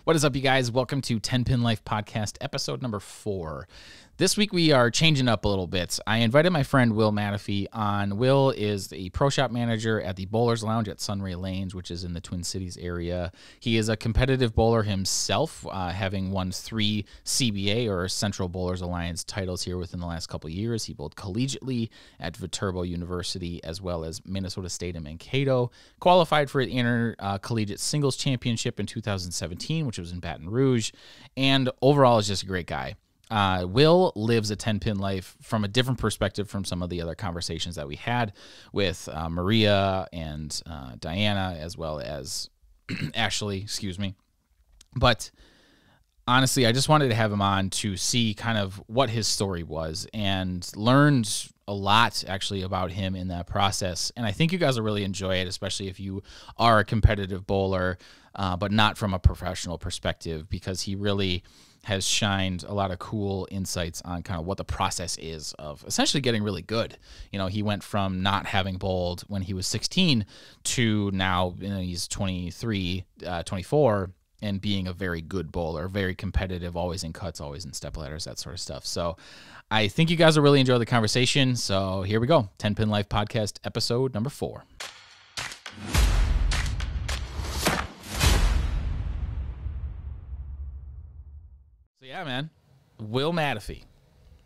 What is up, you guys? Welcome to 10 Pin Life Podcast, episode number 4. This week we are changing up a little bit. I invited my friend Will Mateffy on. Will is the pro shop manager at the Bowlers Lounge at Sunray Lanes, which is in the Twin Cities area. He is a competitive bowler himself, having won 3 CBA or Central Bowlers Alliance titles here within the last couple of years. He bowled collegiately at Viterbo University as well as Minnesota State and Mankato. Qualified for the Intercollegiate Singles Championship in 2017, which was in Baton Rouge, and overall is just a great guy. Will lives a 10-pin life from a different perspective from some of the other conversations that we had with Maria and Diana, as well as Ashley, excuse me. But honestly, I just wanted to have him on to see kind of what his story was, and learned a lot actually about him in that process. And I think you guys will really enjoy it, especially if you are a competitive bowler, but not from a professional perspective, because he really has shined a lot of cool insights on kind of what the process is of essentially getting really good. You know, he went from not having bowled when he was 16 to now, you know, he's 23, 24, and being a very good bowler, very competitive, always in cuts, always in step ladders, that sort of stuff. So I think you guys will really enjoy the conversation. So here we go. 10 Pin Life Podcast, episode number 4. So yeah, man, Will Mateffy.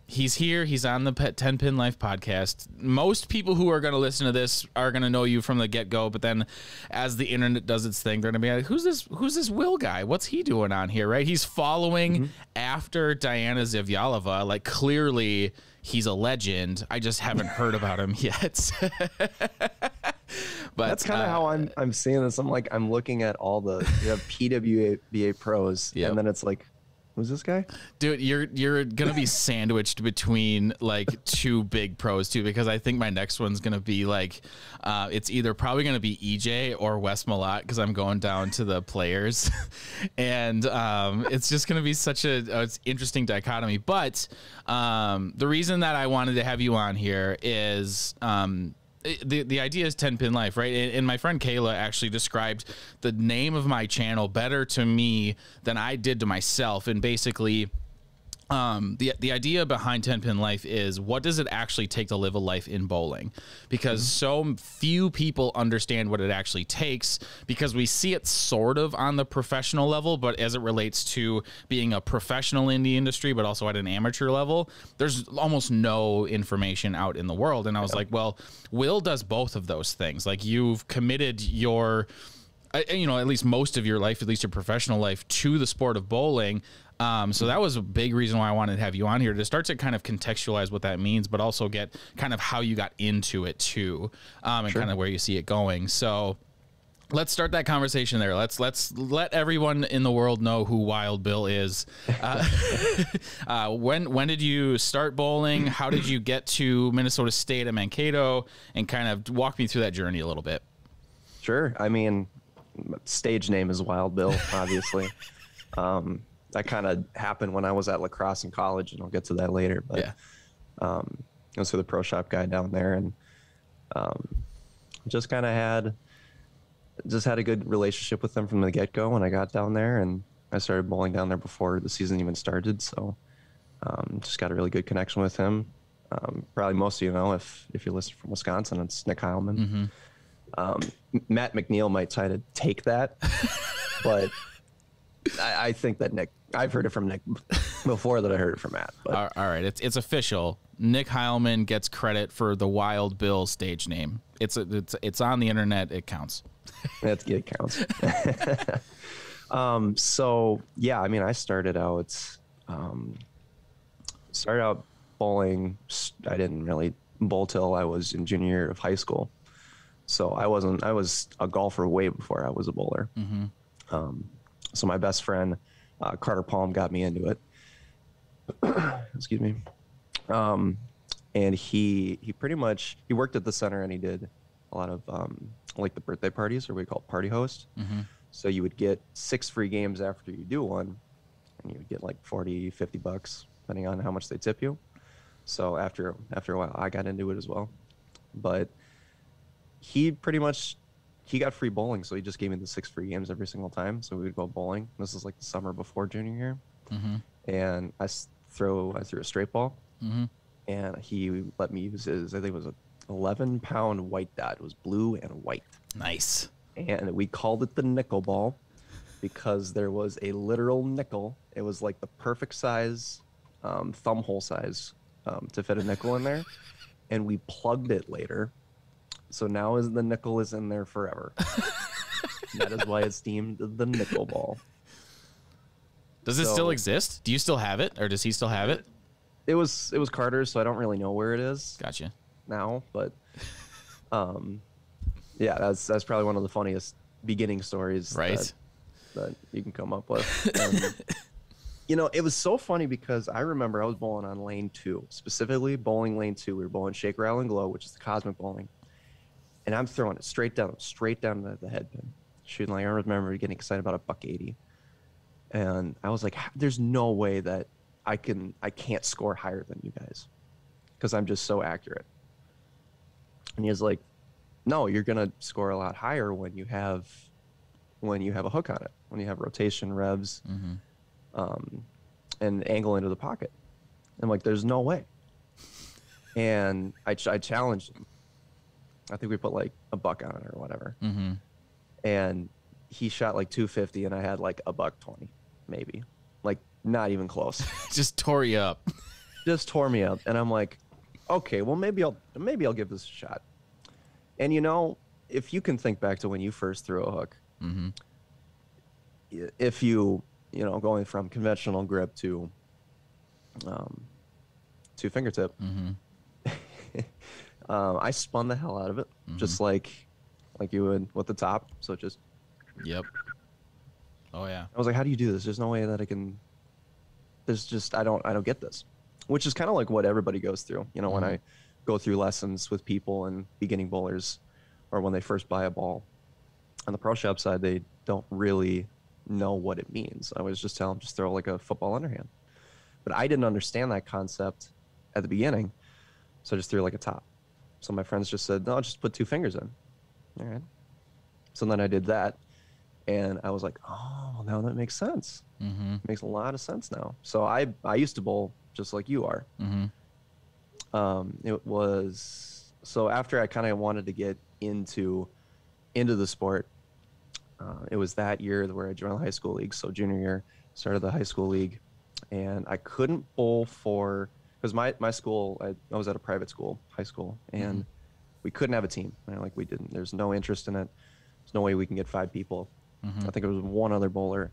He's here. He's on the 10 Pin Life Podcast. Most people who are going to listen to this are going to know you from the get-go, but then as the internet does its thing, they're going to be like, who's this Will guy? What's he doing on here, right? He's following after Diana Zavjalova. Like, clearly he's a legend. I just haven't heard about him yet. But that's kind of how I'm seeing this. I'm looking at all the PWBA pros, and then it's like, who's this guy? Dude, you're gonna be sandwiched between like 2 big pros too, because I think my next one's gonna be like it's either probably gonna be EJ or Wes Malott, because I'm going down to the players. And it's just gonna be such a interesting dichotomy. But the reason that I wanted to have you on here is the idea is 10 Pin Life, right? And my friend Kayla actually described the name of my channel better to me than I did to myself. And basically, the idea behind 10 Pin Life is, what does it actually take to live a life in bowling? Because so few people understand what it actually takes, because we see it sort of on the professional level, but as it relates to being a professional in the industry, but also at an amateur level, there's almost no information out in the world. And I was like, well, Will does both of those things. Like, you've committed your, you know, at least most of your life, at least your professional life, to the sport of bowling. So that was a big reason why I wanted to have you on here, to start to kind of contextualize what that means, but also get kind of how you got into it too, and kind of where you see it going. So let's start that conversation there. Let's let everyone in the world know who Wild Bill is. When did you start bowling? How did you get to Minnesota State and Mankato? And kind of walk me through that journey a little bit. Sure. I mean, stage name is Wild Bill, obviously. That kind of happened when I was at lacrosse in college, and I'll get to that later. But yeah, I was for the pro shop guy down there, and just kind of had a good relationship with them from the get-go when I got down there, and I started bowling down there before the season even started. So just got a really good connection with him. Probably most of you know, if you're listening from Wisconsin, it's Nick Heilman. Matt McNeil might try to take that, but I think that I've heard it from Nick before that I heard it from Matt. But. All right, it's official. Nick Heilman gets credit for the Wild Bill stage name. It's on the internet. It counts. It counts. So yeah, I mean, I started out bowling. I didn't really bowl till I was in junior year of high school. So I was a golfer way before I was a bowler. So my best friend, Carter Palm, got me into it. Excuse me. And he worked at the center, and he did a lot of like the birthday parties, or we call it party host. So you would get 6 free games after you do one, and you would get like $40-$50, depending on how much they tip you. So after a while, I got into it as well. But he pretty much he got free bowling, so he just gave me the 6 free games every single time. So we would go bowling. This is like the summer before junior year, and I threw a straight ball, and he let me use his, I think it was a 11-pound white dot. It was blue and white. Nice. And we called it the nickel ball because there was a literal nickel. It was like the perfect size, thumb hole size, to fit a nickel in there, and we plugged it later. So now the nickel is in there forever. That is why it's deemed the nickel ball. Does it still exist? Do you still have it, or does he still have it? It was Carter's, so I don't really know where it is. Gotcha. Now, but yeah, that's probably one of the funniest beginning stories, right, that you can come up with. You know, it was so funny because I remember I was bowling on lane 2, specifically bowling lane 2. We were bowling shake, rattle, and glow, which is the cosmic bowling. And I'm throwing it straight down the head pin. Shooting, like, I remember getting excited about a $180. And I was like, there's no way that I can't score higher than you guys, because I'm just so accurate. And he was like, no, you're going to score a lot higher when you have a hook on it, when you have rotation, revs, and angle into the pocket. I'm like, there's no way. And I challenged him. I think we put like $1 on it or whatever. And he shot like 250 and I had like $120, maybe. Like, not even close. Just tore you up. Just tore me up. And I'm like, okay, well, maybe I'll give this a shot. And you know, if you can think back to when you first threw a hook, if you know, going from conventional grip to fingertip, I spun the hell out of it, just like you would with the top. So just, yep. Oh yeah. I was like, how do you do this? There's no way that I can. There's just, I don't get this, which is kind of like what everybody goes through. You know, when I go through lessons with people and beginning bowlers, or when they first buy a ball on the pro shop side, they don't really know what it means. I always just tell them, just throw like a football underhand. But I didn't understand that concept at the beginning, so I just threw like a top. So my friends just said, no, just put 2 fingers in. All right. So then I did that, and I was like, oh, now that makes sense. It makes a lot of sense now. So I used to bowl just like you are. It was, so after I kind of wanted to get into the sport, it was that year where I joined the high school league. So junior year, started the high school league, and I couldn't bowl because my school, I was at a private school, high school, and we couldn't have a team. Like, we didn't, there's no interest in it. There's no way we can get 5 people. I think it was one other bowler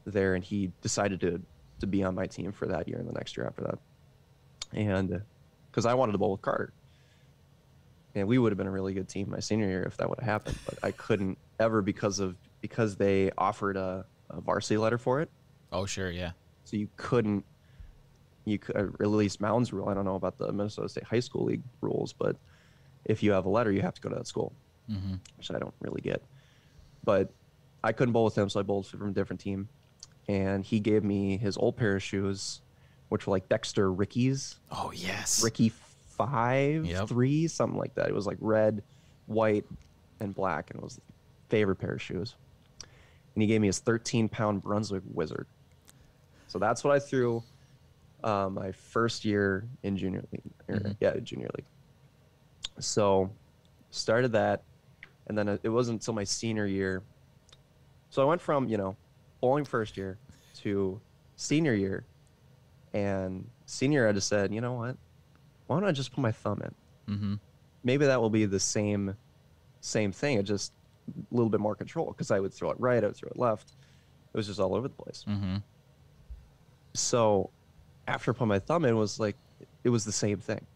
there, and he decided to be on my team for that year and the next year after that. And because I wanted to bowl with Carter. And we would have been a really good team my senior year if that would have happened. But I couldn't ever because they offered a varsity letter for it. Oh, sure, yeah. So you could, at least Mounds rule, I don't know about the Minnesota State High School League rules, but if you have a letter, you have to go to that school, which I don't really get. But I couldn't bowl with him, so I bowled from a different team. And he gave me his old pair of shoes, which were like Dexter Rickies. Oh, yes. Ricky 5, 3, something like that. It was like red, white, and black, and it was the favorite pair of shoes. And he gave me his 13-pound Brunswick Wizard. So that's what I threw my first year in junior league. Junior league. So started that, and then it wasn't until my senior year. So I went from, bowling first year to senior year, and senior I just said, you know what? Why don't I just put my thumb in? Maybe that will be the same thing. It just a little bit more control, because I would throw it right, I would throw it left. It was just all over the place. So after I put my thumb in, it was the same thing.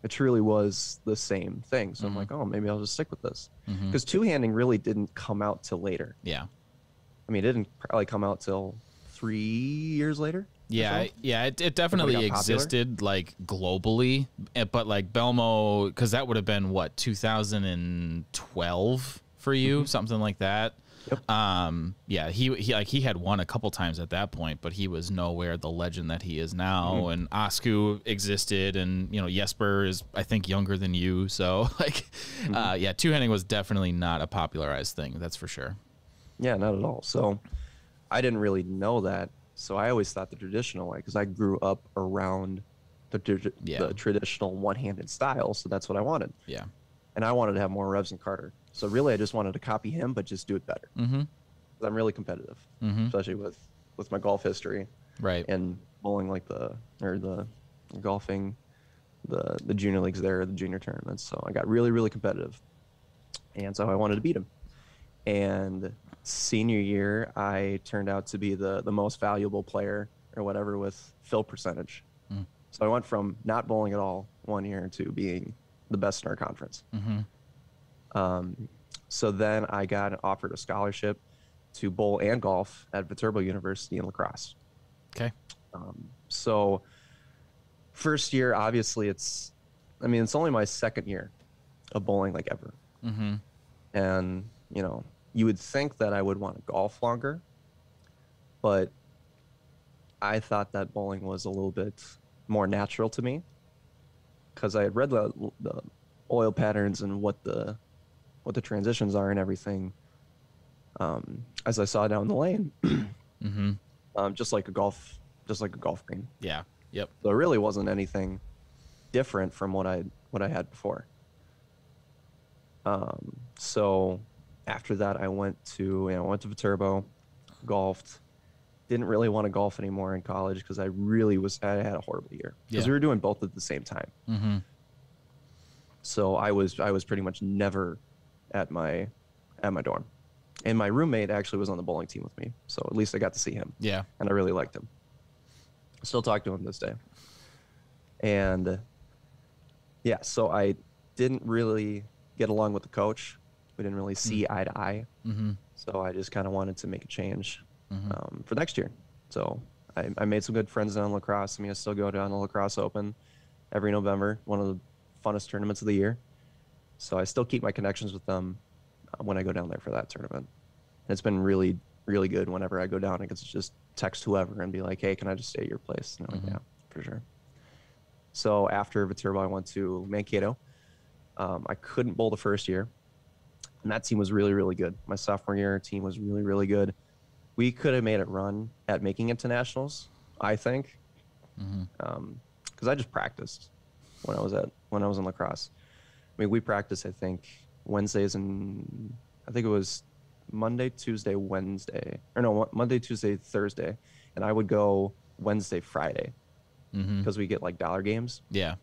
It truly was the same thing. So I'm like, oh, maybe I'll just stick with this. Because two-handing really didn't come out till later. Yeah. I mean, it didn't probably come out till 3 years later. Yeah, it definitely existed like globally, but like Belmo, because that would have been what, 2012 for you, something like that. Yep. Yeah, he had won a couple times at that point, but he was nowhere the legend that he is now. And Osku existed, and Jesper is, I think, younger than you. So yeah, two-handing was definitely not a popularized thing. That's for sure. Yeah, not at all. So I didn't really know that. So I always thought the traditional way, because I grew up around the traditional one-handed style. So that's what I wanted. Yeah. And I wanted to have more revs than Carter. So really, I just wanted to copy him, but just do it better. Mm-hmm. I'm really competitive, especially with my golf history, right? And bowling the golfing, the junior leagues there, the junior tournaments. So I got really, really competitive, and so I wanted to beat him. And senior year, I turned out to be the most valuable player or whatever with fill percentage. So I went from not bowling at all one year to being the best in our conference. So then I got offered a scholarship to bowl and golf at Viterbo University in La Crosse. Okay. So first year, obviously it's only my second year of bowling ever. And, you would think that I would want to golf longer, but I thought that bowling was a little bit more natural to me because I had read the oil patterns and what the transitions are and everything, as I saw down the lane, just like a golf green. Yeah. Yep. So it really wasn't anything different from what I had before. So after that, I went to Viterbo, golfed. Didn't really want to golf anymore in college because I had a horrible year because we were doing both at the same time. So I was pretty much never at my dorm, and my roommate actually was on the bowling team with me, so at least I got to see him. Yeah, and I really liked him. I still talk to him this day. And yeah, so I didn't really get along with the coach. We didn't really see eye to eye. So I just kind of wanted to make a change for next year. So I made some good friends down in La Crosse. I still go down to La Crosse Open every November, one of the funnest tournaments of the year. So I still keep my connections with them when I go down there for that tournament. And it's been really, really good whenever I go down. I can just text whoever and be like, hey, can I just stay at your place? And I'm like, yeah, for sure. So after Viterbo, I went to Mankato. I couldn't bowl the first year. And that team was really, really good. My sophomore year team was really, really good. We could have made it run at making it to nationals, I think, because I just practiced when I was in La Crosse. We practiced, I think, Wednesdays and I think it was Monday, Tuesday, Wednesday, or no, Monday, Tuesday, Thursday, and I would go Wednesday, Friday because we get dollar games. Yeah.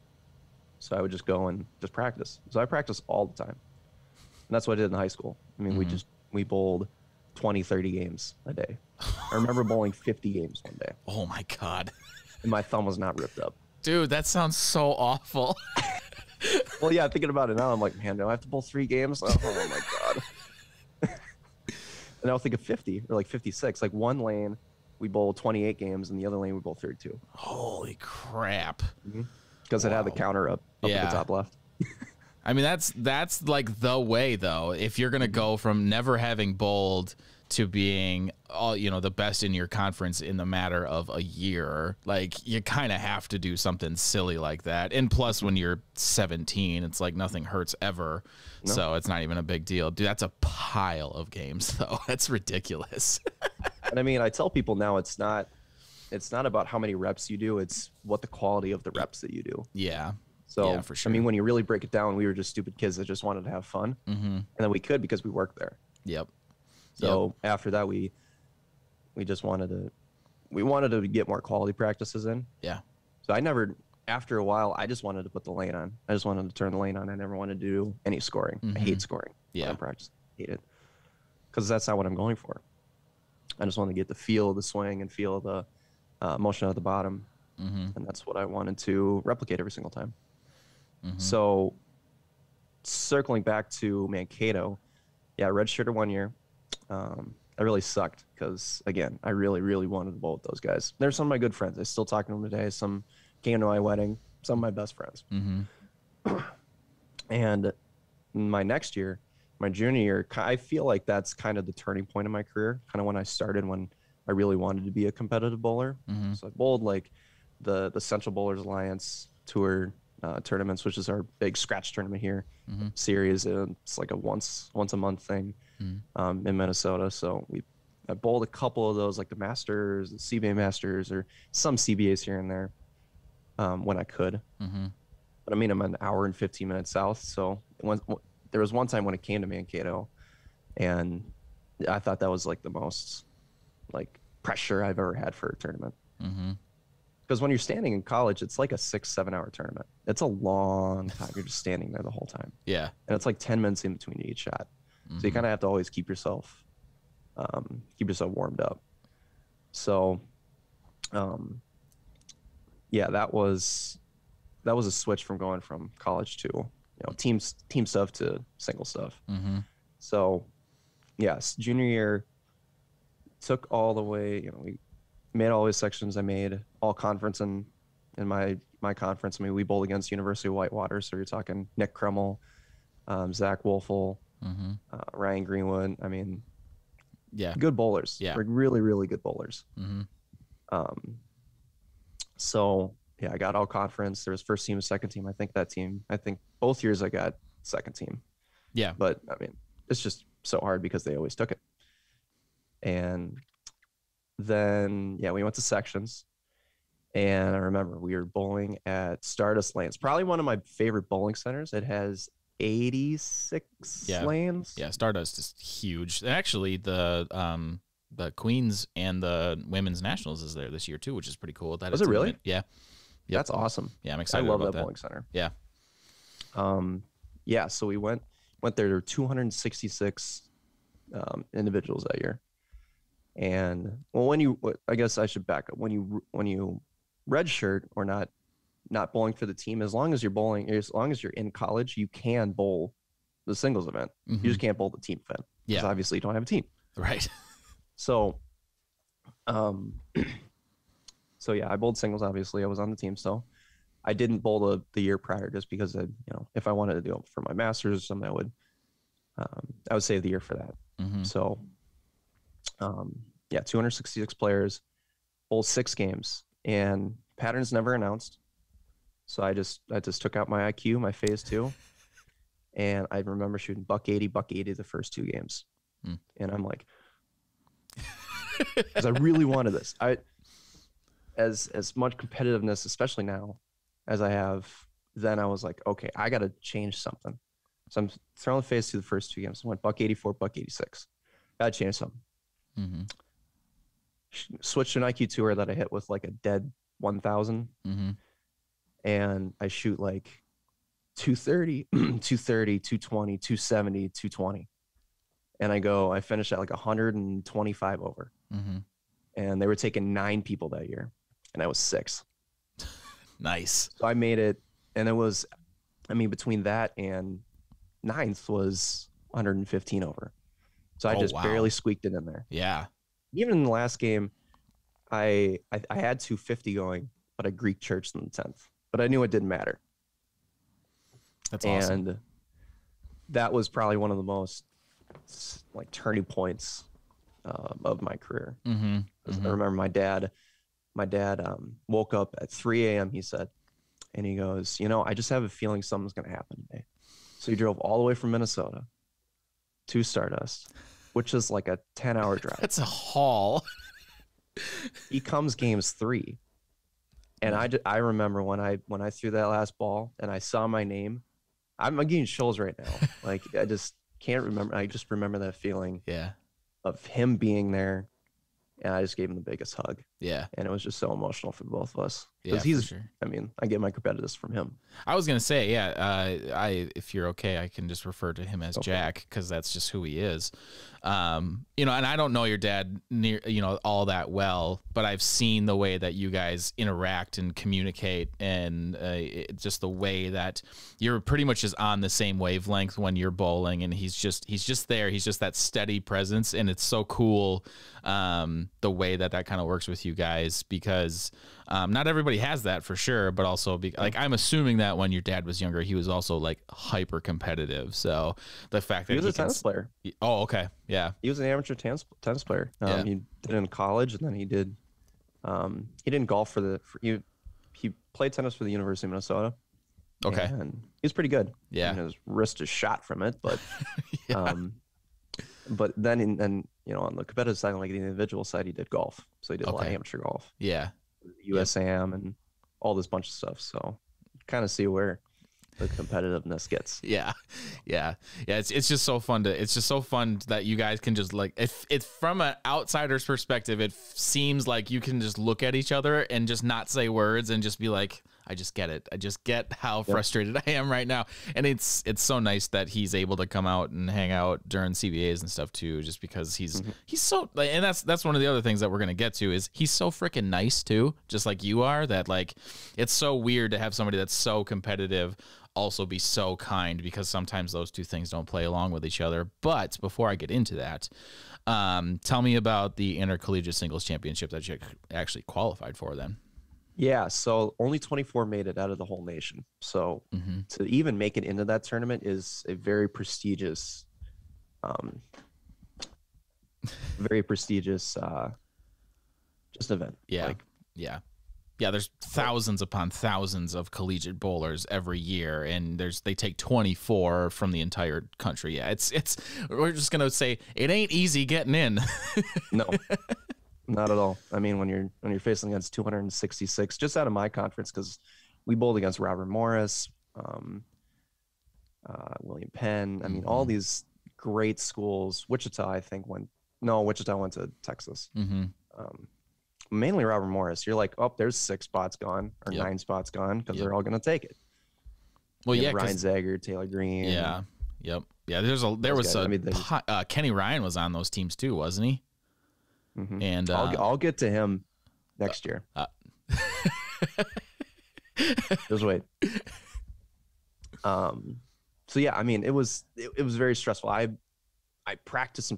So I would just go and just practice. So I practiced all the time. And that's what I did in high school. We bowled 20, 30 games a day. I remember bowling 50 games one day. Oh my God. And my thumb was not ripped up. Dude, that sounds so awful. Well, yeah, thinking about it now, I'm like, man, do I have to bowl 3 games? Oh my God. And I'll think of 50 or 56. One lane, we bowled 28 games, and the other lane, we bowled 32. Holy crap. Because it had the counter up at the top left. That's the way, though. If you're going to go from never having bowled to being the best in your conference in the matter of a year, you kind of have to do something silly like that. And plus, when you're 17, it's nothing hurts ever. No. So it's not even a big deal. Dude, that's a pile of games, though. That's ridiculous. And I tell people now it's not about how many reps you do. It's what the quality of the reps that you do. Yeah. So, yeah, for sure. When you really break it down, we were just stupid kids that just wanted to have fun. And then we could because we worked there. Yep. So after that, we just wanted to get more quality practices in. Yeah. So after a while, I just wanted to put the lane on. I just wanted to turn the lane on. I never wanted to do any scoring. I hate scoring. Yeah. I practice. Hate it. Because that's not what I'm going for. I just want to get the feel of the swing and feel the motion at the bottom. And that's what I wanted to replicate every single time. So circling back to Mankato, I redshirted 1 year. I really sucked because, again, I really, really wanted to bowl with those guys. They're some of my good friends. I still talk to them today. Some came to my wedding. Some of my best friends. And my next year, my junior year, I feel like that's kind of the turning point in my career, kind of when I started, when I really wanted to be a competitive bowler. So I bowled like the Central Bowlers Alliance Tour tournaments, which is our big scratch tournament here series. It's like a once a month thing in Minnesota. So I bowled a couple of those, like the Masters, the CBA Masters, or some CBAs here and there when I could. But I mean, I'm an hour and 15 minutes south. So there was one time when it came to Mankato, and I thought that was like the most like pressure I've ever had for a tournament. Because when you're standing in college, it's like a 6-7 hour tournament. It's a long time. You're just standing there the whole time. Yeah. And it's like 10 minutes in between each shot. So you kind of have to always keep yourself warmed up. So, yeah, that was a switch from going from college to, team stuff to single stuff. So, yes, junior year took all the way. We made all these sections. I made all conference in my conference. I mean, we bowled against University of Whitewater, so you're talking Nick Kremel, Zach Wolfel, Ryan Greenwood. I mean, yeah, good bowlers. Yeah, like really, really good bowlers. So yeah, I got all conference. There was first team and second team. I think both years I got second team. Yeah, but I mean, it's just so hard because they always took it. And then yeah, we went to sections, and I remember we were bowling at Stardust Lanes, probably one of my favorite bowling centers. It has 86 lanes. Yeah, Stardust is huge. And actually, the Queens and the Women's Nationals is there this year too, which is pretty cool. Was it really? Yeah. Yep. That's awesome. Yeah, I'm excited. I love that bowling center. Yeah. Yeah. So we went there. There were 266 individuals that year. And well, I guess I should back up. When you redshirt or not bowling for the team, as long as you're in college, you can bowl the singles event. You just can't bowl the team event. Yeah. Because obviously you don't have a team. Right. So, so yeah, I bowled singles. Obviously, I was on the team still. I didn't bowl the year prior just because if I wanted to do it for my masters or something, I would save the year for that. So, yeah, 266 players, bowled 6 games, and patterns never announced. So I just took out my IQ, my phase 2, and I remember shooting buck 80 the first 2 games, and I'm like, because I really wanted this. As much competitiveness, especially now, as I have, then I was like, okay, I got to change something. So I'm throwing phase 2 the first 2 games. I went buck 84, buck 86. Got to change something. Switched to an IQ tour that I hit with like a dead 1,000. And I shoot like 230, 230, 220, 270, 220. And I finished at like 125 over. And they were taking 9 people that year, and I was 6. Nice. So I made it, and it was, I mean, between that and 9th was 115 over. So I just barely squeaked it in there. Yeah. Even in the last game, I had 250 going, but I Greek churched in the 10th. But I knew it didn't matter. That's awesome. And that was probably one of the most like turning points of my career. I remember my dad woke up at 3 a.m. he said, and he goes, I just have a feeling something's going to happen today. So he drove all the way from Minnesota to Stardust, which is like a 10-hour drive. That's a haul. He comes games 3. And I remember when I threw that last ball and I saw my name, I'm getting chills right now. Like, I just can't remember. I just remember that feeling of him being there. And I just gave him the biggest hug. Yeah. And it was just so emotional for both of us. Because he's, for sure. I mean, I get my competitiveness from him. I was going to say, if you're okay, I can just refer to him as Jack, because that's just who he is. You know, and I don't know your dad all that well, but I've seen the way that you guys interact and communicate, and just the way that you're pretty much just on the same wavelength when you're bowling, and he's just there. He's just that steady presence, and it's so cool the way that kind of works with you guys, because not everybody has that for sure, but also like I'm assuming that when your dad was younger, he was also like hyper competitive. So the fact that he was a tennis player. Oh, okay. Yeah. He was an amateur tennis player. Yeah. He did it in college, and then he didn't golf he played tennis for the University of Minnesota. Okay. And he was pretty good. Yeah. His wrist is shot from it, but yeah. But then you know, on the competitive side, like the individual side, he did golf. So he did a lot of amateur golf. Yeah. USAM and all this bunch of stuff. So kind of see where the competitiveness gets. Yeah. It's just so fun that you guys can just like, if it's from an outsider's perspective, it seems like you can just look at each other and just not say words and just be like, I just get it. I just get how frustrated I am right now. And it's so nice that he's able to come out and hang out during CBAs and stuff too, just because he's so, and that's one of the other things that we're going to get to is he's so freaking nice too, just like you are, that like, it's so weird to have somebody that's so competitive also be so kind, because sometimes those two things don't play along with each other. But before I get into that, tell me about the Intercollegiate Singles Championship that you actually qualified for then. Yeah, so only 24 made it out of the whole nation. So to even make it into that tournament is a very prestigious, just event. Yeah, yeah. There's thousands upon thousands of collegiate bowlers every year, and they take 24 from the entire country. Yeah, we're just gonna say it ain't easy getting in. No. Not at all. I mean, when you're facing against 266, just out of my conference, because we bowled against Robert Morris, William Penn. I mean, all these great schools. Wichita went to Texas. Mainly Robert Morris. You're like, oh, there's 6 spots gone or 9 spots gone, because they're all going to take it. Well, yeah, Ryan Zager, Taylor Green. Yeah. Yep. Yeah. Kenny Ryan was on those teams too, wasn't he? And I'll get to him next year. Just wait. So yeah, I mean, it was very stressful. I practice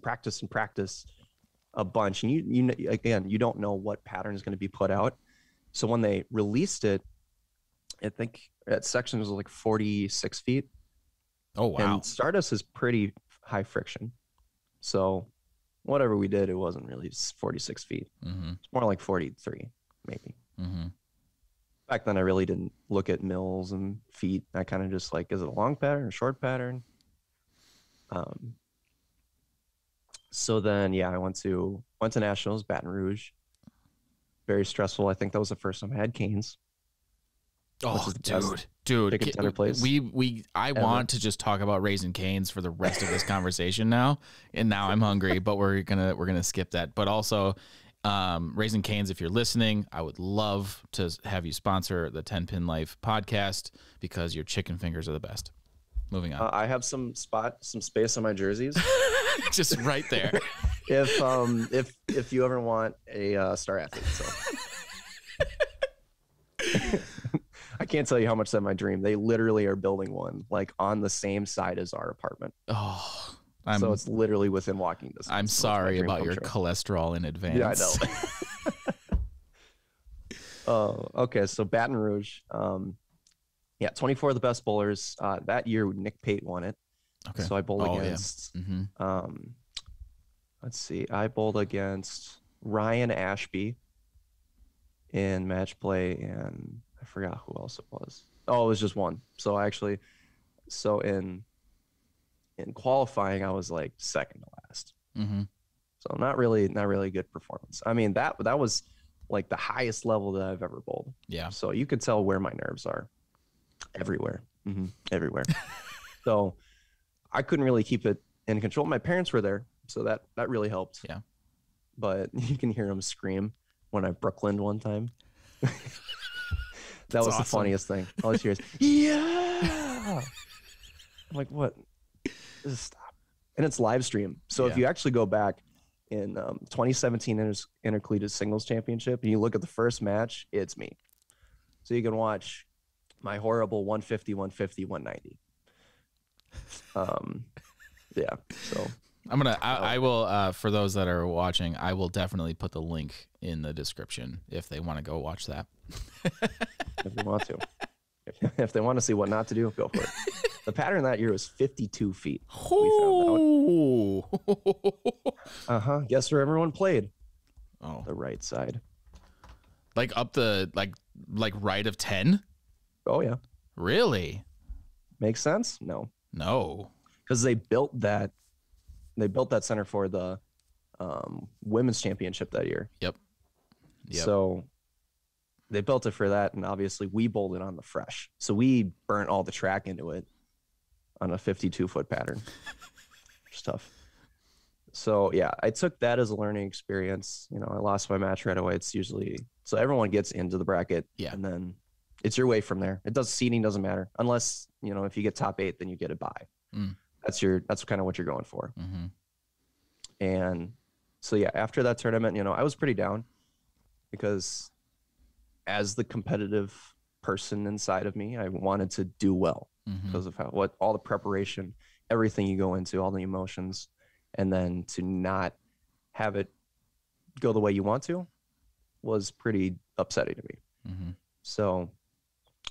a bunch, and you don't know what pattern is going to be put out. So when they released it, I think at section was like 46 feet. Oh wow! And Stardust is pretty high friction, so whatever we did, it wasn't really 46 feet. It's more like 43, maybe. Back then, I really didn't look at mills and feet. I kind of just like, is it a long pattern or short pattern? So then, yeah, I went to nationals, Baton Rouge. Very stressful. I think that was the first time I had canes. Oh, dude, place I want to just talk about Raising Cane's for the rest of this conversation now, and now I'm hungry, but we're gonna skip that. But also, Raising Cane's, if you're listening, I would love to have you sponsor the 10 Pin Life podcast, because your chicken fingers are the best. Moving on. I have some space on my jerseys, just right there. if you ever want a star athlete, so. I can't tell you how much that's my dream. They literally are building one like on the same side as our apartment. Oh, so it's literally within walking distance. I'm sorry about your cholesterol in advance. Yeah, I know. Oh, okay. So Baton Rouge, 24 of the best bowlers that year. Nick Pate won it. Okay. So I bowled against. Yeah. Let's see. I bowled against Ryan Ashby in match play, and I forgot who else it was. Oh, it was just one. So in qualifying, I was like second to last. So not really a good performance. I mean, that was like the highest level that I've ever bowled. Yeah. So you could tell where my nerves are everywhere. Everywhere. So I couldn't really keep it in control. My parents were there, so that really helped. Yeah. But you can hear them scream when I Brooklyned one time. That was awesome. The funniest thing. All I hear is, yeah. I'm like, what? Just stop. and it's live stream. So if you actually go back in 2017 Intercollegiate Singles Championship and you look at the first match, it's me. So you can watch my horrible 150, 150, 190. Yeah. So I will, for those that are watching, I will definitely put the link in the description if they want to go watch that. If they want to. If they want to see what not to do, go for it. The pattern that year was 52 feet. We found out. Guess where everyone played? Oh, the right side. Like up the like right of 10? Oh yeah. Really? Makes sense? No. Because they built that center for the women's championship that year. Yep. So they built it for that, and obviously we bowled it on the fresh. So we burnt all the track into it on a 52-foot pattern. It's tough. So yeah, I took that as a learning experience. You know, I lost my match right away. It's usually so everyone gets into the bracket, and then it's your way from there. Seeding doesn't matter unless, you know, if you get top 8, then you get a bye. That's kind of what you're going for. And so yeah, after that tournament, you know, I was pretty down because as the competitive person inside of me, I wanted to do well because of all the preparation, everything you go into, all the emotions, and then to not have it go the way you want to was pretty upsetting to me. So,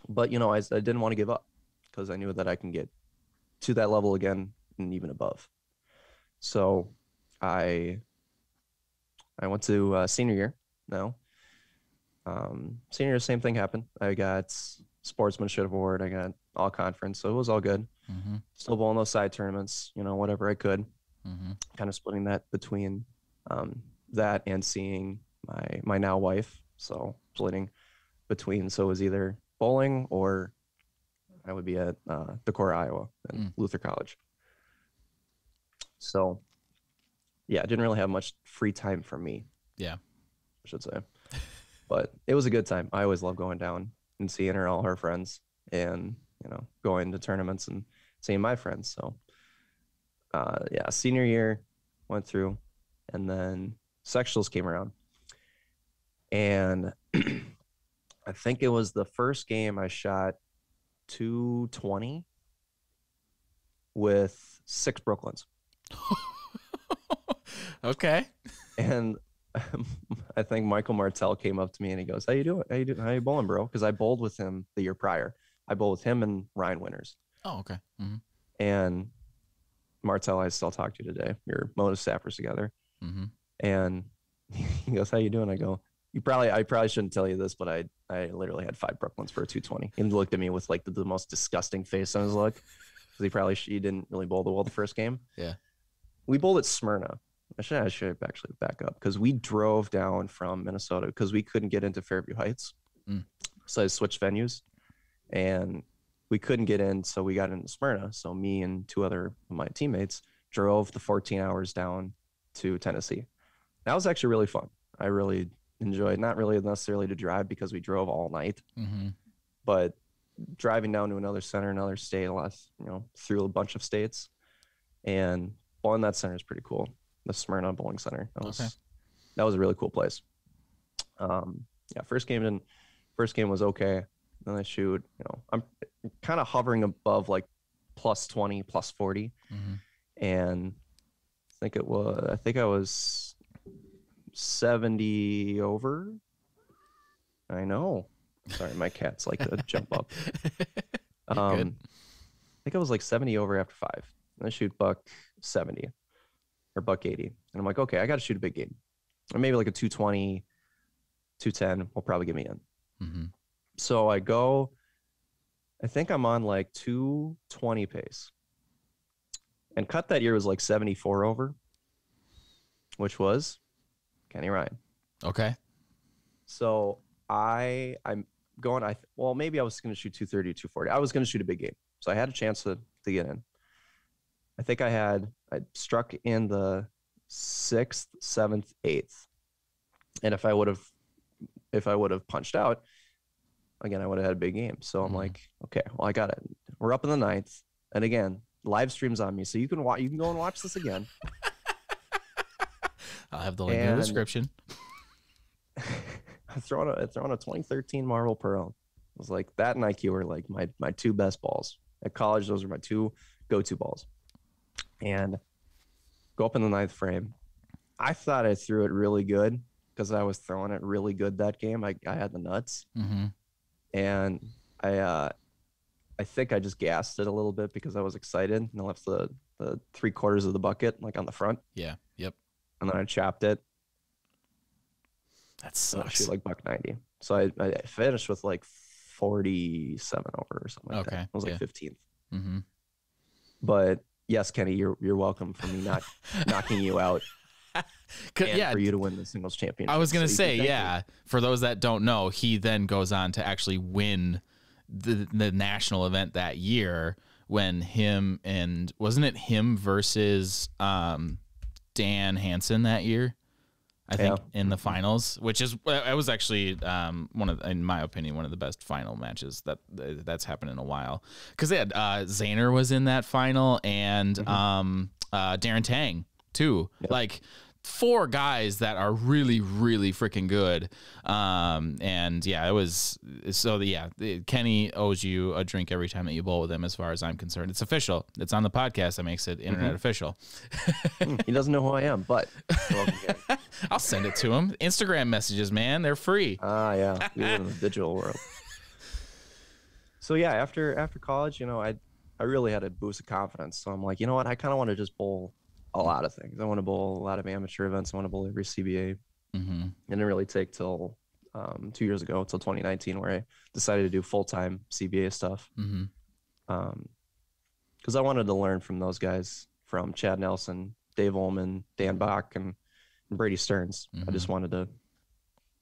but you know, I didn't want to give up because I knew that I can get to that level again and even above. So I went to senior year now. Senior year, same thing happened. I got sportsmanship award. I got all conference. So it was all good. Still bowling those side tournaments, you know, whatever I could. Kind of splitting that between that and seeing my now wife. So splitting between, so it was either bowling or I would be at Decorah, Iowa and Luther College. So yeah, I didn't really have much free time for me. Yeah, I should say. But it was a good time. I always love going down and seeing all her friends and, you know, going to tournaments and seeing my friends. So yeah, senior year went through, and then sectionals came around. And I think it was the first game I shot 220 with 6 Brooklyns. Okay. And I think Michael Martell came up to me and he goes, "How you doing? How you bowling, bro?" Because I bowled with him the year prior. I bowled with him and Ryan Winters. Oh, okay. And Martell, I still talk to you today. We're motive staffers together. And he goes, "How you doing?" I go, I probably shouldn't tell you this, but I literally had 5 Brooklyns for a 220. And he looked at me with like the most disgusting face on his look. Because he didn't really bowl the well the first game. Yeah. We bowled at Smyrna. I should actually back up because we drove down from Minnesota because we couldn't get into Fairview Heights. So I switched venues and we couldn't get in. So we got into Smyrna. So me and 2 other of my teammates drove the 14 hours down to Tennessee. That was actually really fun. I really enjoyed, not really necessarily to drive because we drove all night, but driving down to another center, another state, through a bunch of states, and bowling that center is pretty cool. The Smyrna Bowling Center. That was a really cool place. Yeah, first game was okay. Then I shoot, I'm kind of hovering above like plus 20, plus 40. And I think I was 70 over. I know. Sorry, my cats like to jump up. I think I was like 70 over after 5. And I shoot buck 70 or buck 80. And I'm like, okay, I got to shoot a big game. Or maybe like a 220, 210 will probably get me in. So I go, I think I'm on like 220 pace. And cut that year was like 74 over, which was Kenny Ryan. Okay. So I'm going, maybe I was going to shoot 230 or 240. I was going to shoot a big game. So I had a chance to get in. I think I struck in the 6th, 7th, 8th. And if I would have punched out, again, I would have had a big game. So I'm like, okay, well, I got it. We're up in the 9th. And again, live streams on me, so you can go and watch this again. I'll have the link in the description. I throwing a 2013 Marvel Pearl. It was like that and IQ were like my two best balls at college. Those were my two go-to balls. And go up in the ninth frame. I thought I threw it really good because I was throwing it really good that game. I had the nuts, and I think I just gassed it a little bit because I was excited and I left the 3/4 of the bucket like on the front. Yeah. Yep. And then I chopped it. That sucks. I shoot like $190. So I finished with like 47 over or something like that. It was like 15th. But yes, Kenny, you're welcome for me not knocking you out. And for you to win the singles championship. I was gonna say, for those that don't know, he then goes on to actually win the national event that year when him and wasn't it him versus Dan Hansen that year? I think in the finals, which is it was actually in my opinion, one of the best final matches that's happened in a while, because they had Zayner was in that final and Darren Tang too. Yep. Like 4 guys that are really, really freaking good. And yeah, it was Kenny owes you a drink every time that you bowl with him, as far as I'm concerned. It's official. It's on the podcast that makes it internet official. He doesn't know who I am, but I'll send it to him. Instagram messages, man. They're free. Yeah. We live in the digital world. So yeah, after college, I really had a boost of confidence. So I'm like, you know what? I kind of want to just bowl a lot of things. I want to bowl a lot of amateur events. I want to bowl every CBA. It didn't really take till 2 years ago, till 2019, where I decided to do full-time CBA stuff. Because I wanted to learn from those guys, from Chad Nelson, Dave Ullman, Dan Bach, and Brady Stearns. I just wanted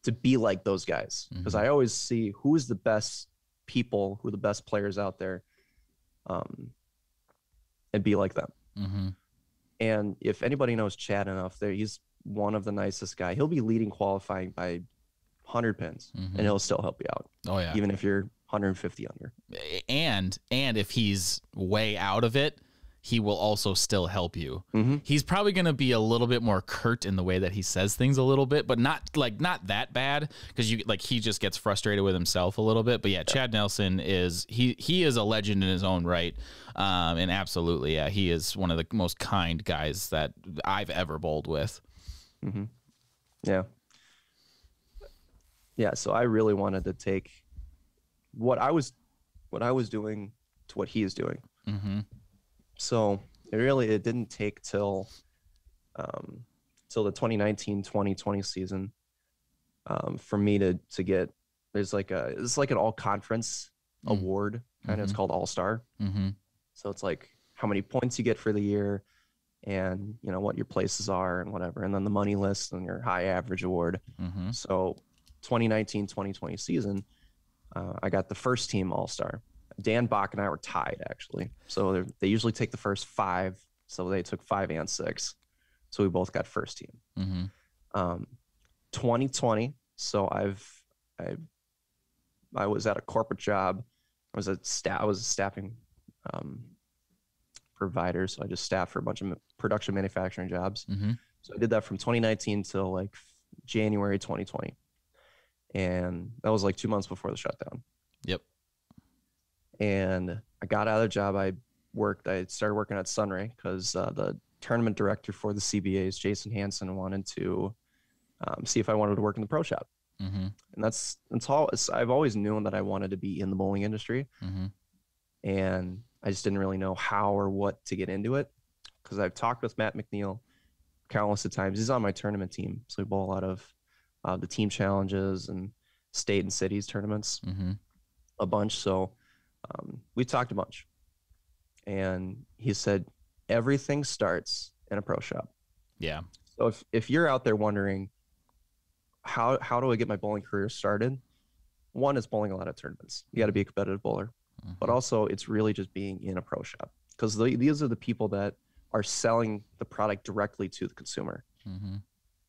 to be like those guys, because I always see who's the best people, who are the best players out there, and be like them. And if anybody knows Chad enough, he's one of the nicest guy. He'll be leading qualifying by 100 pins, and he'll still help you out. Oh yeah, even if you're 150 under. And if he's way out of it, he will also still help you. He's probably going to be a little bit more curt in the way that he says things a little bit, but not that bad, because he just gets frustrated with himself a little bit. But yeah, Chad Nelson he is a legend in his own right. And absolutely, yeah, he is one of the most kind guys that I've ever bowled with. Yeah. Yeah. So I really wanted to take what I was doing to what he is doing. So it didn't take till the 2019-2020 season for me to get, it's like an all conference award, kind of. It's called All-Star. So it's like how many points you get for the year, and what your places are and whatever, and then the money list and your high average award. So 2019-2020 season, I got the first team All-Star. Dan Bach and I were tied, actually. So they usually take the first 5. So they took 5 and 6. So we both got first team. 2020. So I was at a corporate job. I was a staffing provider. So I just staffed for a bunch of production manufacturing jobs. So I did that from 2019 till like January 2020. And that was like 2 months before the shutdown. Yep. And I got out of the job. I started working at Sunray because the tournament director for the CBAs, Jason Hansen, wanted to see if I wanted to work in the pro shop. And that's all. I've always known that I wanted to be in the bowling industry. And I just didn't really know how or what to get into it, because I've talked with Matt McNeil countless of times. He's on my tournament team. So we bowl a lot of the team challenges and state and cities tournaments, a bunch. So we talked a bunch, and he said everything starts in a pro shop. Yeah. So if you're out there wondering how do I get my bowling career started, one is bowling a lot of tournaments. You got to be a competitive bowler, but also it's really just being in a pro shop, because these are the people that are selling the product directly to the consumer.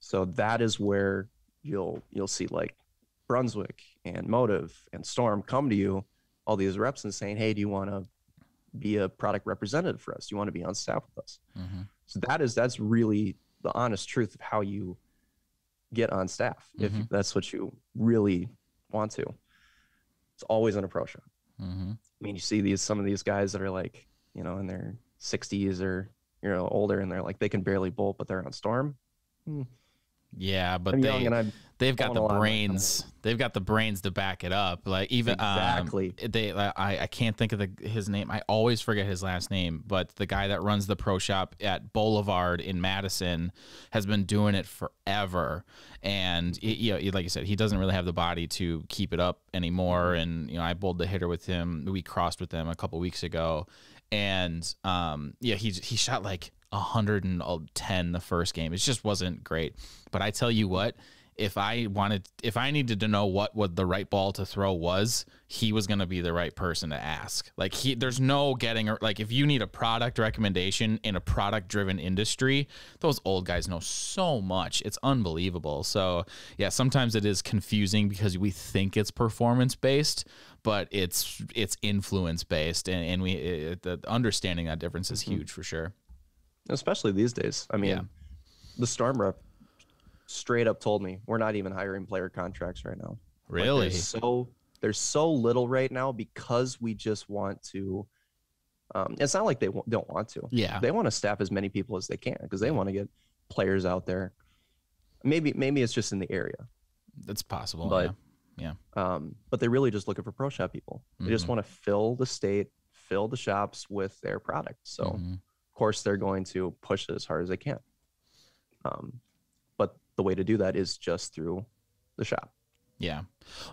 So that is where you'll see like Brunswick and Motive and Storm come to you, all these reps, and saying, hey, do you want to be a product representative for us? Do you want to be on staff with us? Mm-hmm. So that's really the honest truth of how you get on staff. If that's what you really want to, it's always an pro shop. Mm-hmm. I mean, you see some of these guys that are like, you know, in their 60s or, you know, older, and they're like, they can barely bolt, but they're on storm. Yeah, but I'm young and they've got the brains. They've got the brains to back it up. Like even exactly. I can't think of his name. I always forget his last name. But the guy that runs the pro shop at Boulevard in Madison has been doing it forever. And you know, like you said, he doesn't really have the body to keep it up anymore. And you know, I bowled the hitter with him. We crossed with him a couple weeks ago, and yeah, he shot like 110 the first game. It just wasn't great. But I tell you what, if I needed to know what the right ball to throw was, he was going to be the right person to ask. Like there's no getting, like if you need a product recommendation in a product driven industry, those old guys know so much. It's unbelievable. So yeah, sometimes it is confusing because we think it's performance based, but it's influence based, and the understanding that difference is huge for sure. Especially these days. I mean, Yeah. The Storm rep straight up told me we're not even hiring player contracts right now. Really? Like there's so little right now because we just want to. It's not like they don't want to. Yeah. They want to staff as many people as they can because they want to get players out there. Maybe it's just in the area. That's possible. But yeah. But they're really just looking for pro shop people. They just want to fill the state, fill the shops with their product. So. Of course, they're going to push it as hard as they can. But the way to do that is just through the shop. Yeah.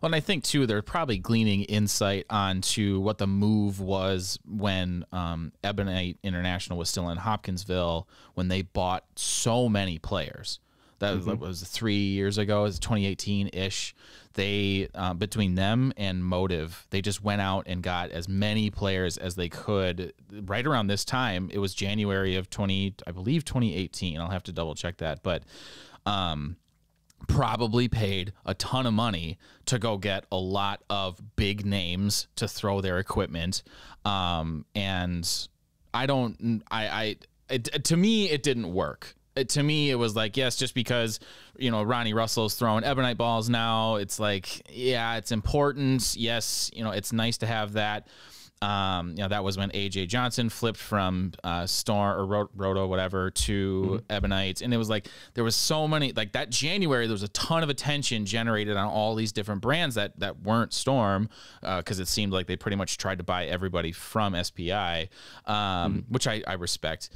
Well, and I think, too, they're probably gleaning insight onto what the move was when Ebonite International was still in Hopkinsville, when they bought so many players. That was 3 years ago. It was 2018-ish. They, between them and Motive, they just went out and got as many players as they could. Right around this time, it was January of 2018. I'll have to double check that. But probably paid a ton of money to go get a lot of big names to throw their equipment. And to me, it didn't work. To me, it was like, yes, just because, you know, Ronnie Russell's throwing Ebonite balls now, it's like, yeah, it's important. Yes, you know, it's nice to have that. You know, that was when AJ Johnson flipped from Storm or Roto, whatever, to Ebonite. And it was like, there was so many, like that January, there was a ton of attention generated on all these different brands that weren't Storm, because it seemed like they pretty much tried to buy everybody from SPI, which I respect.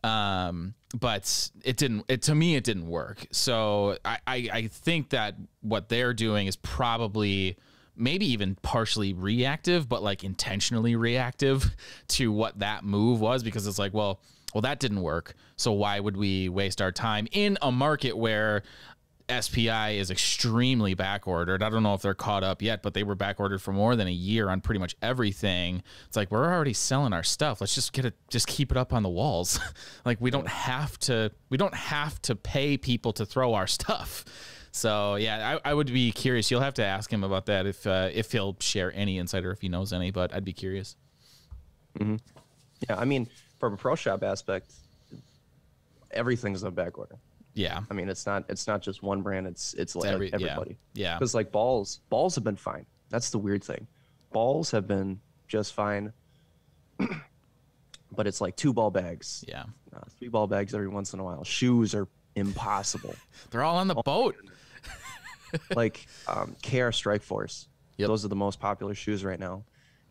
But to me, it didn't work. So I think that what they're doing is probably maybe even partially reactive, but like intentionally reactive to what that move was, because it's like, well, that didn't work. So why would we waste our time in a market where SPI is extremely back ordered? I don't know if they're caught up yet, but they were back ordered for more than a year on pretty much everything. It's like, we're already selling our stuff. Let's just keep it up on the walls. Like we don't have to pay people to throw our stuff. So yeah, I would be curious. You'll have to ask him about that if he'll share any insight or if he knows any, but I'd be curious. Yeah. I mean, from a pro shop aspect, everything's on back order. Yeah. I mean, it's not just one brand. It's everybody. Yeah. Because like balls have been fine. That's the weird thing. Balls have been just fine. But it's like 2 ball bags. Yeah. 3 ball bags every once in a while. Shoes are impossible. They're all on the boat. Like KR Strike Force. Yep. Those are the most popular shoes right now.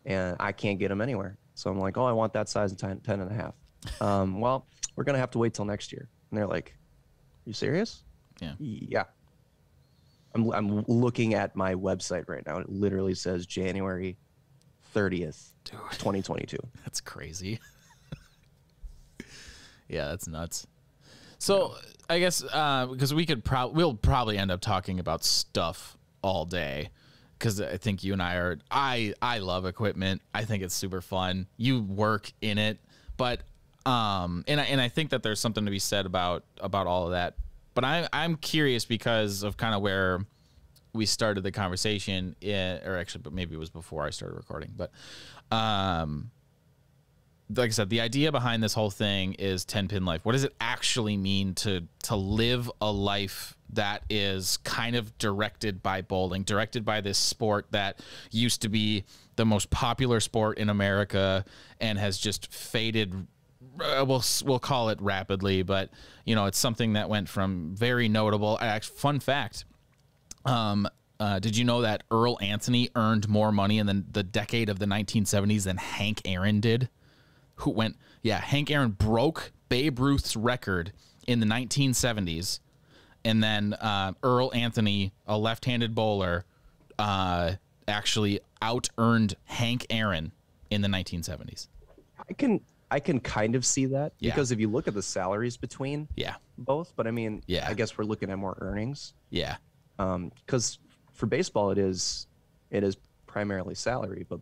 And I can't get them anywhere. So I'm like, I want that size in 10 and a half. Well, we're going to have to wait till next year. And they're like, you serious? Yeah. Yeah. I'm looking at my website right now. It literally says January 30th, 2022. That's crazy. Yeah, that's nuts. So I guess because we'll probably end up talking about stuff all day, because I think you and I love equipment. I think it's super fun. You work in it, but and I think that there's something to be said about all of that. But I'm curious because of kind of where we started the conversation, but maybe it was before I started recording. But like I said, the idea behind this whole thing is 10 pin life. What does it actually mean to live a life that is kind of directed by bowling, directed by this sport that used to be the most popular sport in America and has just faded. We'll call it rapidly, but you know, it's something that went from very notable. Fun fact. Did you know that Earl Anthony earned more money in the decade of the 1970s than Hank Aaron did? Hank Aaron broke Babe Ruth's record in the 1970s, and then Earl Anthony, a left-handed bowler, actually out-earned Hank Aaron in the 1970s. I can kind of see that because if you look at the salaries between both, but I mean, I guess we're looking at more earnings. Yeah. Because for baseball, it is primarily salary, but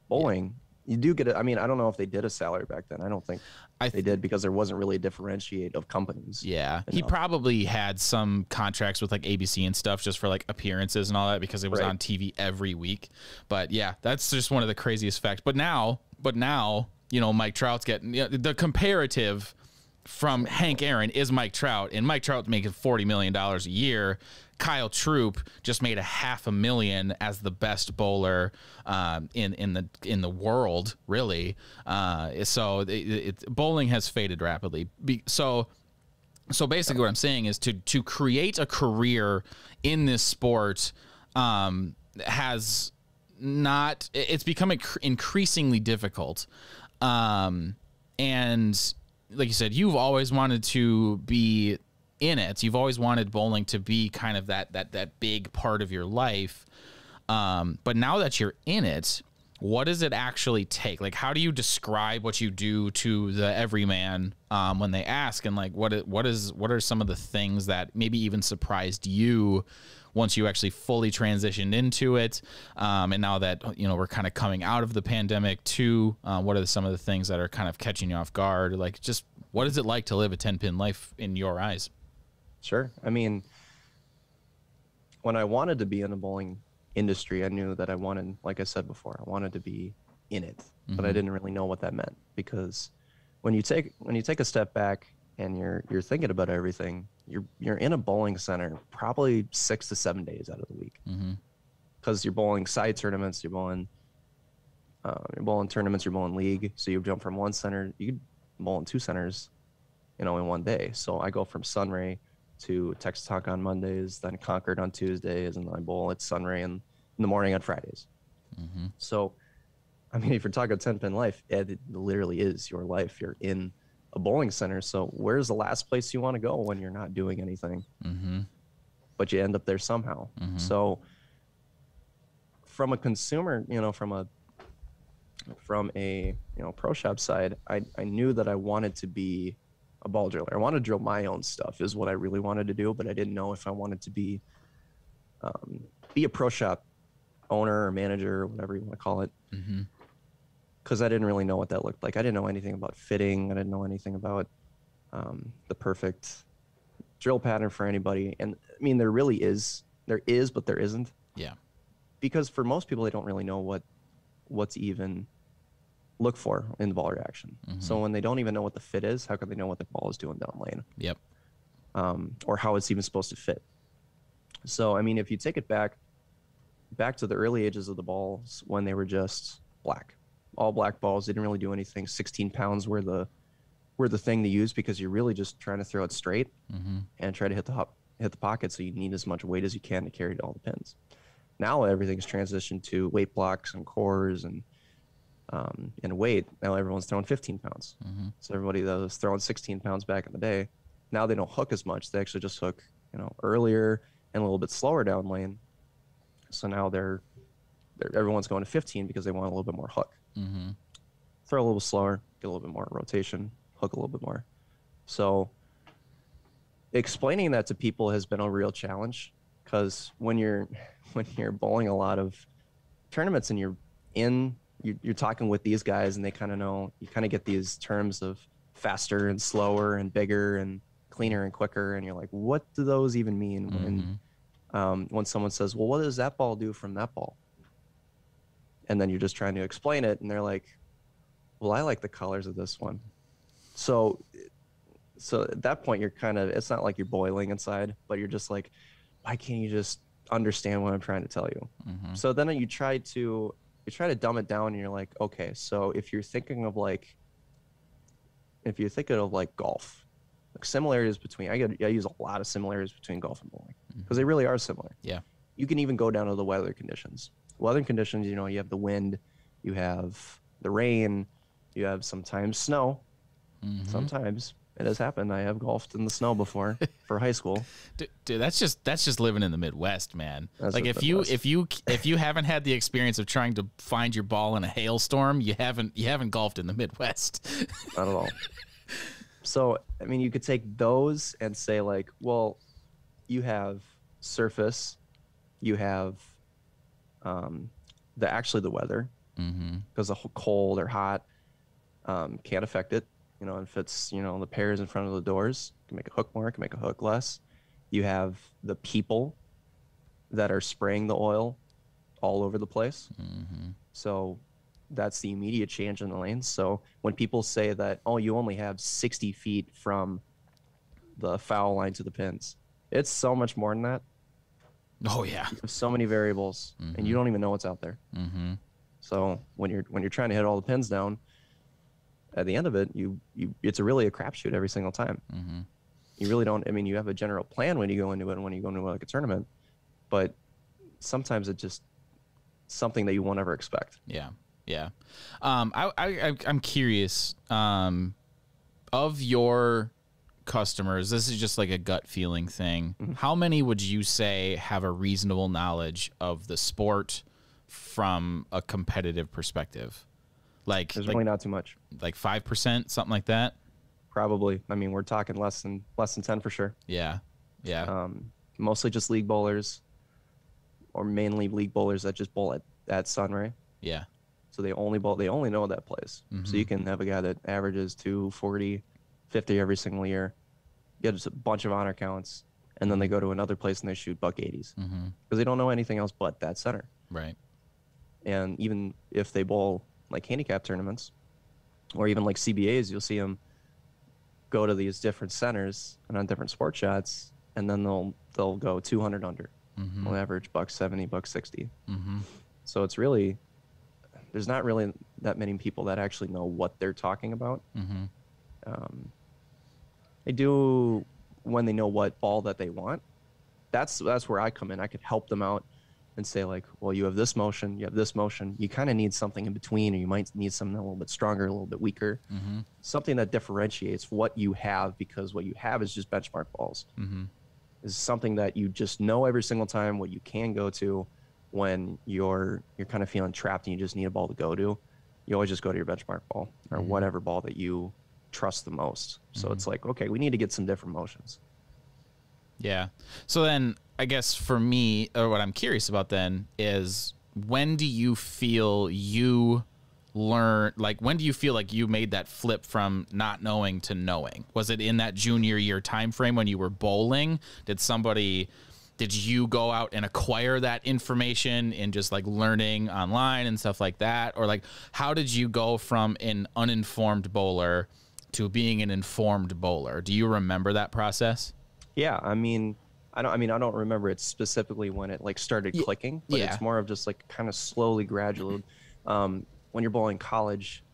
bowling, you do get it. I mean, I don't know if they did a salary back then. I don't think they did because there wasn't really a differentiate of companies. Yeah. He probably had some contracts with like ABC and stuff just for like appearances and all that because it was on TV every week. But yeah, that's just one of the craziest facts. But now, you know, Mike Trout's getting the comparative from Hank Aaron is Mike Trout, and Mike Trout's making $40 million a year. Kyle Troop just made $500,000 as the best bowler in the world, really. So bowling has faded rapidly. So basically, what I'm saying is to create a career in this sport has not. It's become increasingly difficult, and like you said, you've always wanted to be in it. You've always wanted bowling to be kind of that big part of your life. But now that you're in it, what does it actually take? Like, how do you describe what you do to the everyman when they ask? And like, what are some of the things that maybe even surprised you once you actually fully transitioned into it? And now that, you know, we're kind of coming out of the pandemic too, what are some of the things that are kind of catching you off guard? Like, just what is it like to live a 10-pin life in your eyes? Sure. I mean, when I wanted to be in the bowling industry, I knew that I wanted, like I said before, I wanted to be in it, but I didn't really know what that meant, because when you take a step back and you're thinking about everything, you're in a bowling center probably 6 to 7 days out of the week, because you're bowling side tournaments, you're bowling tournaments, you're bowling league. So you jump from one center, you could bowl in two centers, you know, in one day. So I go from Sunray to Texas Talk on Mondays, then Concord on Tuesdays, and then I bowl at Sunray in the morning on Fridays. So, I mean, if you're talking 10-pin life, it literally is your life. You're in a bowling center. So where's the last place you want to go when you're not doing anything? But you end up there somehow. So from a consumer, you know, from a pro shop side, I knew that I wanted to be a ball driller. I wanted to drill my own stuff is what I really wanted to do, but I didn't know if I wanted to be a pro shop owner or manager or whatever you want to call it. Because I didn't really know what that looked like. I didn't know anything about fitting. I didn't know anything about the perfect drill pattern for anybody. And I mean, there is, but there isn't. Yeah. Because for most people, they don't really know what to even look for in the ball reaction. So when they don't even know what the fit is, how can they know what the ball is doing down lane? Yep. Or how it's even supposed to fit. So, I mean, if you take it back to the early ages of the balls when they were just black, all black balls, they didn't really do anything. 16 pounds were the thing to use, because you're really just trying to throw it straight and try to hit the pocket. So you need as much weight as you can to carry all the pins. Now everything's transitioned to weight blocks and cores and weight. Now everyone's throwing 15 pounds. So everybody that was throwing 16 pounds back in the day, now they don't hook as much. They actually just hook, you know, earlier and a little bit slower down lane. So now everyone's going to 15 because they want a little bit more hook. Throw a little slower, get a little bit more rotation, hook a little bit more. So explaining that to people has been a real challenge, because when you're bowling a lot of tournaments and you're talking with these guys and they kind of know, you kind of get these terms of faster and slower and bigger and cleaner and quicker, and you're like, what do those even mean? When someone says, well, what does that ball do from that ball? And then you're just trying to explain it, and they're like, well, I like the colors of this one. So at that point, you're kind of, it's not like you're boiling inside, but you're just like, why can't you just understand what I'm trying to tell you? So then you try to dumb it down, and you're like, okay, so if you're thinking of like golf, like similarities between, I use a lot of similarities between golf and bowling because they really are similar. Yeah. You can even go down to the weather conditions. Weather conditions, you know, you have the wind, you have the rain, you have sometimes snow. Sometimes it has happened. I have golfed in the snow before for high school. Dude, that's just living in the Midwest, man. That's like if you haven't had the experience of trying to find your ball in a hailstorm, you haven't golfed in the Midwest. Not at all. So, I mean, you could take those and say like, well, you have surface, you have the weather, because the cold or hot can't affect it. You know, if it's, you know, the pairs in front of the doors, it can make a hook more, it can make a hook less. You have the people that are spraying the oil all over the place. So that's the immediate change in the lanes. So when people say that, oh, you only have 60 feet from the foul line to the pins, it's so much more than that. Oh yeah. You have so many variables, and you don't even know what's out there. So when you're trying to hit all the pins down, at the end of it, it's really a crapshoot every single time. You really don't. I mean, you have a general plan when you go into it and when you go into like a tournament, but sometimes it's just something that you won't ever expect. Yeah, yeah. I'm curious. Of your customers, this is just like a gut feeling thing. How many would you say have a reasonable knowledge of the sport from a competitive perspective? Like, there's really not too much. Like 5%, something like that. Probably. I mean, we're talking less than 10 for sure. Yeah, yeah. Mostly just league bowlers, or mainly league bowlers that just bowl at Sunray. Yeah. So they only know that place. So you can have a guy that averages 240, 50 every single year, gets a bunch of honor counts, and then they go to another place and they shoot buck 80s because they don't know anything else but that center. Right. And even if they bowl like handicap tournaments or even like CBAs, you'll see them go to these different centers and on different sport shots, and then they'll go 200 under. They'll average buck 70, buck 60. So it's really, there's not really that many people that actually know what they're talking about. They do when they know what ball that they want. That's where I come in. I could help them out and say like, well, you have this motion, you have this motion. You kind of need something in between, or you might need something a little bit stronger, a little bit weaker. Something that differentiates what you have, because what you have is just benchmark balls. Is something that you just know every single time, what you can go to when you're kind of feeling trapped and you just need a ball to go to. You always just go to your benchmark ball or whatever ball that you trust the most. So it's like, okay, we need to get some different motions. Yeah. So then I guess for me, or what I'm curious about then is, when do you feel you when do you feel like you made that flip from not knowing to knowing? Was it in that junior year time frame when you were bowling? Did you go out and acquire that information and just like learning online and stuff like that? Or like, how did you go from an uninformed bowler to being an informed bowler? Do you remember that process? Yeah, I don't remember it specifically when it like started clicking, but it's more of just like kind of slowly, gradually. When you're bowling college,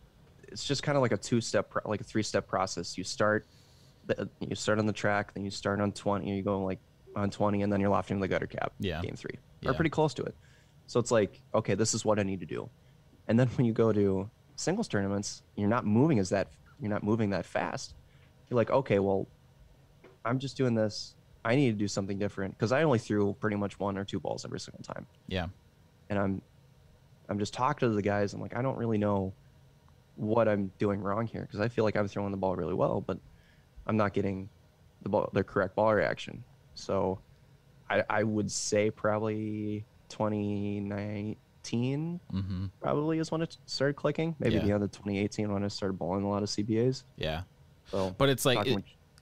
it's just kind of like a a 3-step process. You start on the track, then you start on 20, you go like on 20, and then you're lofting the gutter cap. Game 3, or pretty close to it. So it's like, okay, this is what I need to do. And then when you go to singles tournaments, you're not moving that fast. You're like, okay, well, I'm just doing this. I need to do something different, because I only threw pretty much 1 or 2 balls every single time. Yeah. And I'm just talking to the guys. I'm like, I don't really know what I'm doing wrong here, because I feel like I'm throwing the ball really well, but I'm not getting the correct ball reaction. So I would say probably 2019 probably is when it started clicking. Maybe the end of 2018 when I started bowling a lot of CBAs. Yeah. So, but it's like,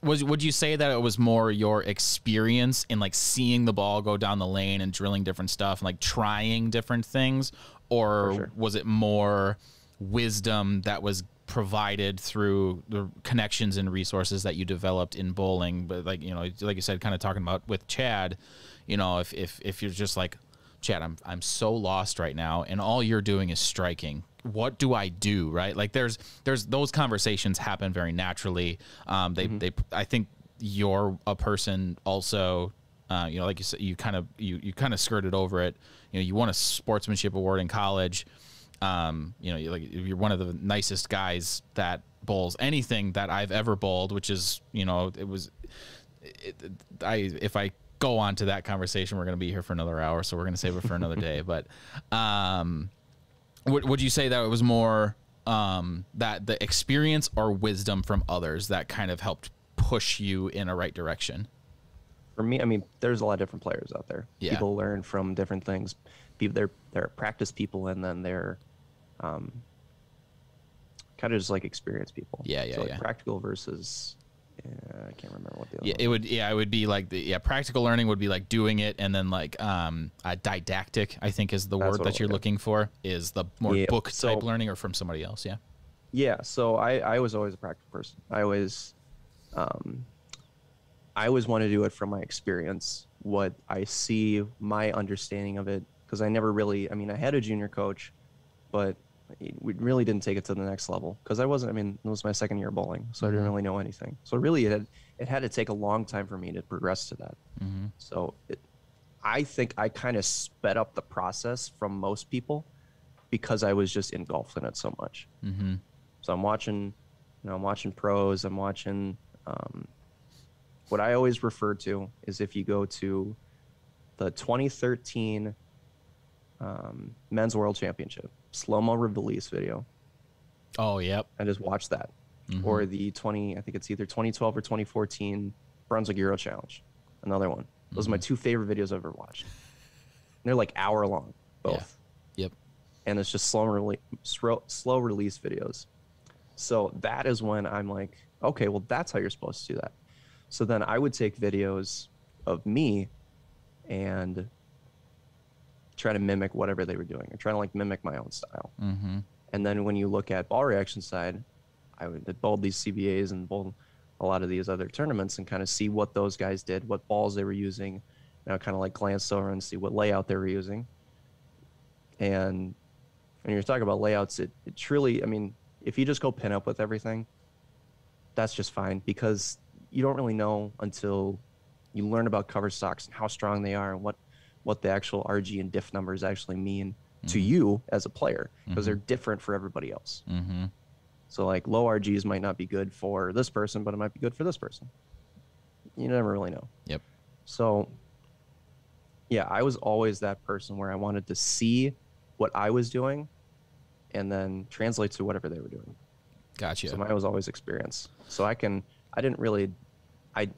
would you say that it was more your experience in like seeing the ball go down the lane and drilling different stuff and like trying different things, or was it more wisdom that was provided through the connections and resources that you developed in bowling. But like, you know, like you said, kind of talking about with Chad, you know, if you're just like, Chad, I'm so lost right now, and all you're doing is striking. What do I do? Right? Like there's those conversations happen very naturally. I think you're a person also, you know, like you said, you kind of skirted over it. You know, you won a sportsmanship award in college. You know, you're one of the nicest guys that bowls anything that I've ever bowled, which is, you know, if I go on to that conversation, we're going to be here for another hour, so we're going to save it for another day. But would you say that it was more that the experience or wisdom from others that kind of helped push you in a right direction? For me, I mean, there's a lot of different players out there. Yeah. People learn from different things. People, they're practice people, and then they're kind of just like experienced people. So like practical versus, I can't remember what the other one was. It would be like practical learning would be like doing it, and then like didactic, I think is the word that you're looking for, is the more book type learning or from somebody else. Yeah. So I was always a practical person. I always want to do it from my experience, what I see, my understanding of it, because I never really, I mean, I had a junior coach, but we really didn't take it to the next level because I wasn't, I mean, it was my second year of bowling, so I didn't really know anything. So really it had to take a long time for me to progress to that. So I think I kind of sped up the process from most people because I was just engulfed in it so much. So I'm watching, you know, I'm watching pros, I'm watching, what I always refer to is if you go to the 2013 Men's World Championship, slow-mo release video. Oh, yep. And just watch that. Or the I think it's either 2012 or 2014 Brunswick Euro Challenge, another one. Those are my two favorite videos I've ever watched. And they're like hour long, both. Yep. And it's just slow release videos. So that is when I'm like, okay, well, that's how you're supposed to do that. So then I would take videos of me and try to mimic whatever they were doing, or try to like mimic my own style. And then when you look at ball reaction side, I would bowl these CBAs and bowl a lot of these other tournaments and kind of see what those guys did, what balls they were using, you know, kind of like glance over and see what layout they were using. And when you're talking about layouts, it truly, I mean, if you just go pin up with everything, that's just fine, because you don't really know until you learn about cover stocks and how strong they are and what the actual RG and diff numbers actually mean to you as a player, because they're different for everybody else. So like low RGs might not be good for this person, but it might be good for this person. You never really know. Yep. So yeah, I was always that person where I wanted to see what I was doing and then translate to whatever they were doing. Gotcha. So mine was always experience. So I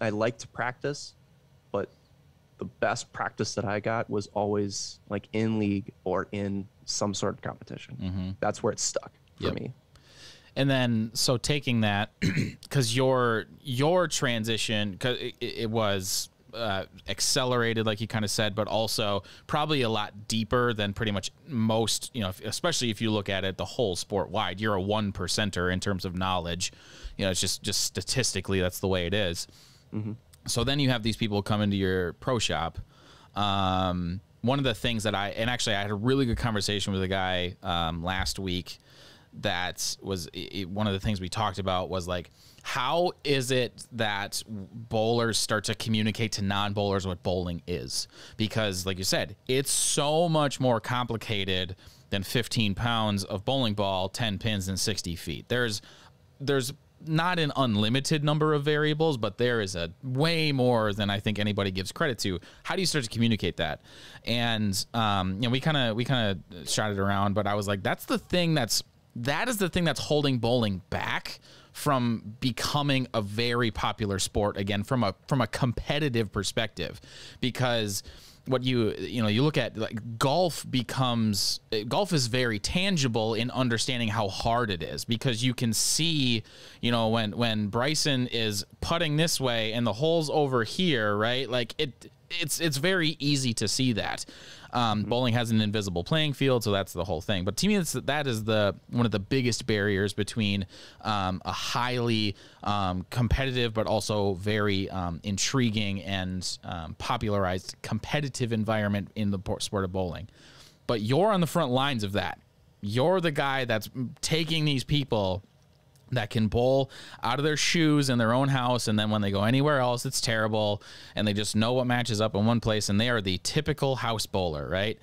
like to practice, but the best practice that I got was always like in league or in some sort of competition. That's where it stuck for me. And then, so taking that, because your transition, because it was accelerated, like you kind of said, but also probably a lot deeper than pretty much most, you know, especially if you look at it the whole sport wide. You're a 1%er in terms of knowledge. You know, it's just statistically, that's the way it is. So then you have these people come into your pro shop. One of the things that I had a really good conversation with a guy last week. That was one of the things we talked about, was like, how is it that bowlers start to communicate to non-bowlers what bowling is? Because like you said, it's so much more complicated than 15 pounds of bowling ball, 10 pins, and 60 feet. There's not an unlimited number of variables, but there is a way more than I think anybody gives credit to. How do you start to communicate that? And you know, we kind of shot it around, but I was like, that is the thing that's holding bowling back from becoming a very popular sport again, from a competitive perspective. Because what you look at, like, golf is very tangible in understanding how hard it is, because you can see, you know, when Bryson is putting this way and the hole's over here, right? Like it's very easy to see that. Bowling has an invisible playing field, so that's the whole thing. But to me, that is one of the biggest barriers between a highly competitive but also very intriguing and popularized competitive environment in the sport of bowling. But you're on the front lines of that. You're the guy that's taking these people that can bowl out of their shoes in their own house, and then when they go anywhere else, it's terrible, and they just know what matches up in one place, and they are the typical house bowler, right?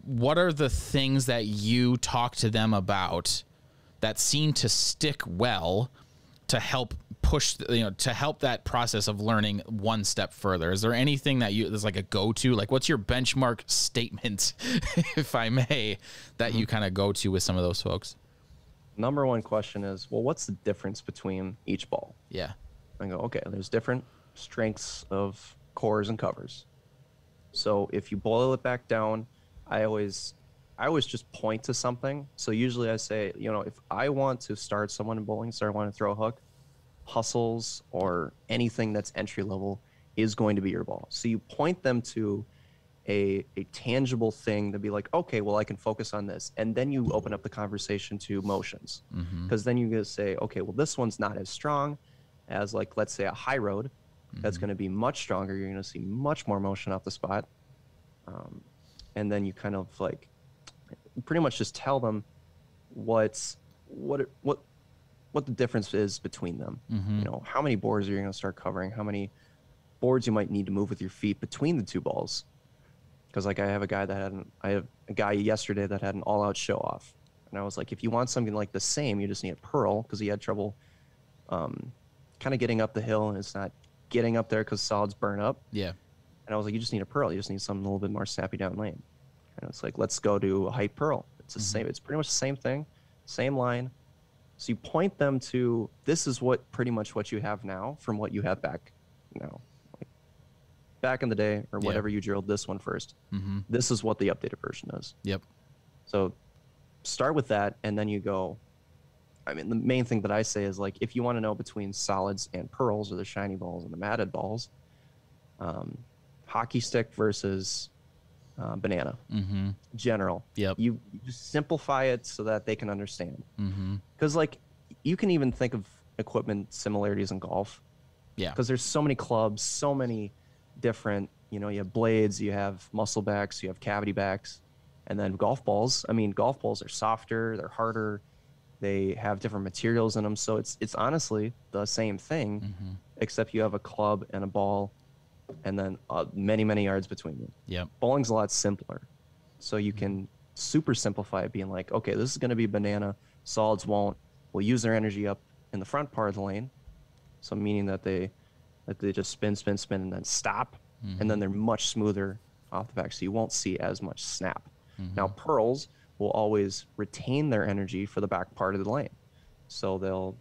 What are the things that you talk to them about that seem to stick well to help push, to help that process of learning one step further? Is there anything that there's like a go-to, like what's your benchmark statement, if I may, that you kind of go to with some of those folks? Number one question is, well, what's the difference between each ball? Yeah. I go, okay, there's different strengths of cores and covers. So if you boil it back down, I always just point to something. So usually I say, if I want to start someone in bowling, so I want to throw a hook, hustles or anything that's entry level is going to be your ball. So you point them to a tangible thing to be like, okay, well, I can focus on this. And then you open up the conversation to motions. Because then you're going to say, okay, well, this one's not as strong as, like, let's say a high road. That's going to be much stronger. You're going to see much more motion off the spot. And then you kind of like pretty much just tell them what the difference is between them. How many boards are you going to start covering? How many boards you might need to move with your feet between the two balls? Because like I have a guy yesterday that had an all-out show off, and I was like, if you want something like the same, you just need a pearl, because he had trouble kind of getting up the hill, and it's not getting up there because solids burn up. Yeah. And I was like, you just need a pearl. You just need something a little bit more snappy down lane. And it's like, let's go to a height pearl. It's the same. It's pretty much the same thing, same line. So you point them to, this is pretty much what you have now from what you have back now. Back in the day, or whatever you drilled this one first. This is what the updated version is. Yep. So start with that, and then you go. I mean, the main thing that I say is, like, if you want to know between solids and pearls, or the shiny balls and the matted balls, hockey stick versus banana. General. Yep. You just simplify it so that they can understand. Because like you can even think of equipment similarities in golf. Yeah. Because there's so many clubs, so many different, you have blades, you have muscle backs, you have cavity backs, and then golf balls. I mean, golf balls are softer, they're harder, they have different materials in them. So it's honestly the same thing, except you have a club and a ball, and then many, many yards between them. Yep. Bowling's a lot simpler. So you can super simplify it, being like, okay, this is going to be banana, solids won't. We'll use their energy up in the front part of the lane. So meaning that they just spin, and then stop, and then they're much smoother off the back, so you won't see as much snap. Now, pearls will always retain their energy for the back part of the lane, so they'll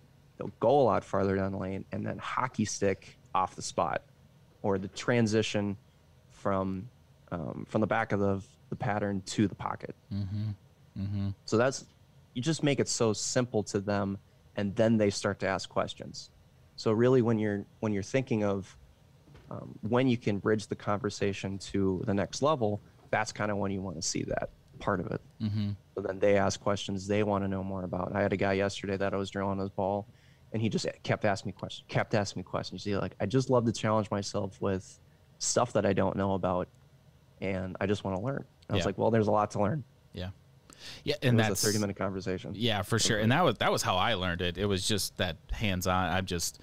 go a lot farther down the lane, and then hockey stick off the spot, or the transition from the back of the pattern to the pocket. So you just make it so simple to them, and then they start to ask questions. So really, when you're thinking of when you can bridge the conversation to the next level, that's kind of when you want to see that part of it. So then they ask questions they want to know more about. I had a guy yesterday that I was drilling his ball, and he just kept asking me questions. He's like, I just love to challenge myself with stuff that I don't know about, and I just want to learn. And I was like, well, there's a lot to learn. Yeah, and that's a 30-minute conversation. Yeah, for sure. And that was how I learned it. It was just that hands-on. I'm just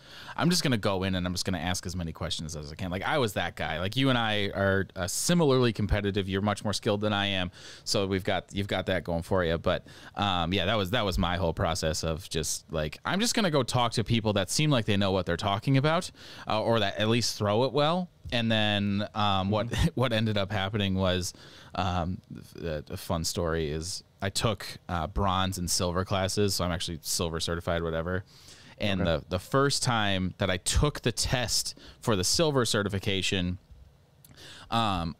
gonna go in and I'm just gonna ask as many questions as I can. Like, I was that guy. Like, you and I are similarly competitive. You're much more skilled than I am, so you've got that going for you. But yeah, that was my whole process of just like, I'm just gonna go talk to people that seem like they know what they're talking about, or that at least throw it well. And then what ended up happening was, a fun story is I took bronze and silver classes, so I'm actually silver certified, whatever. And the first time that I took the test for the silver certification, there's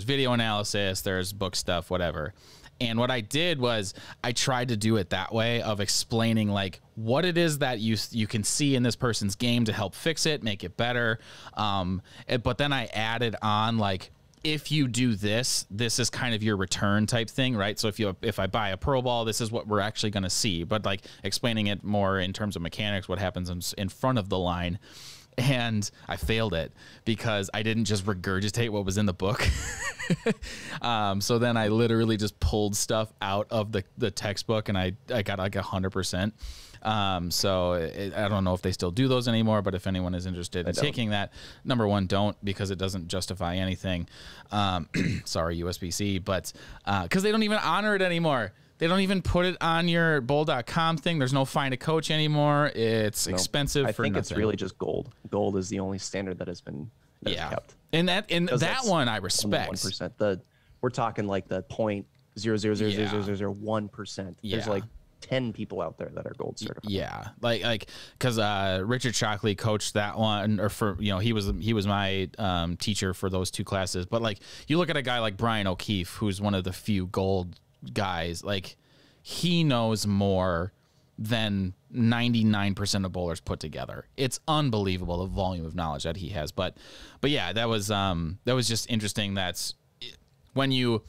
video analysis, there's book stuff, whatever. And what I did was I tried to do it that way of explaining like what it is that you can see in this person's game to help fix it, make it better. But then I added on like, if you do this, this is kind of your return type thing, right? So if I buy a pro ball, this is what we're actually going to see. But like explaining it more in terms of mechanics, what happens in front of the line. And I failed it because I didn't just regurgitate what was in the book. So then I literally just pulled stuff out of the textbook, and I got like 100%. I don't know if they still do those anymore, but if anyone is interested in taking that, number one, don't, because it doesn't justify anything. Sorry, USBC, but because they don't even honor it anymore. They don't even put it on your bowl.com thing. There's no find a coach anymore. It's expensive for nothing. I think it's really just gold. Gold is the only standard that has been kept. And that one I respect. 1%. We're talking like the 0.0000001%. There's like 10 people out there that are gold certified. Yeah, like because Richard Shockley coached that one, or he was my teacher for those two classes. But like you look at a guy like Brian O'Keefe, who's one of the few gold guys, like he knows more than 99% of bowlers put together. It's unbelievable the volume of knowledge that he has. But yeah, that was just interesting. That's when you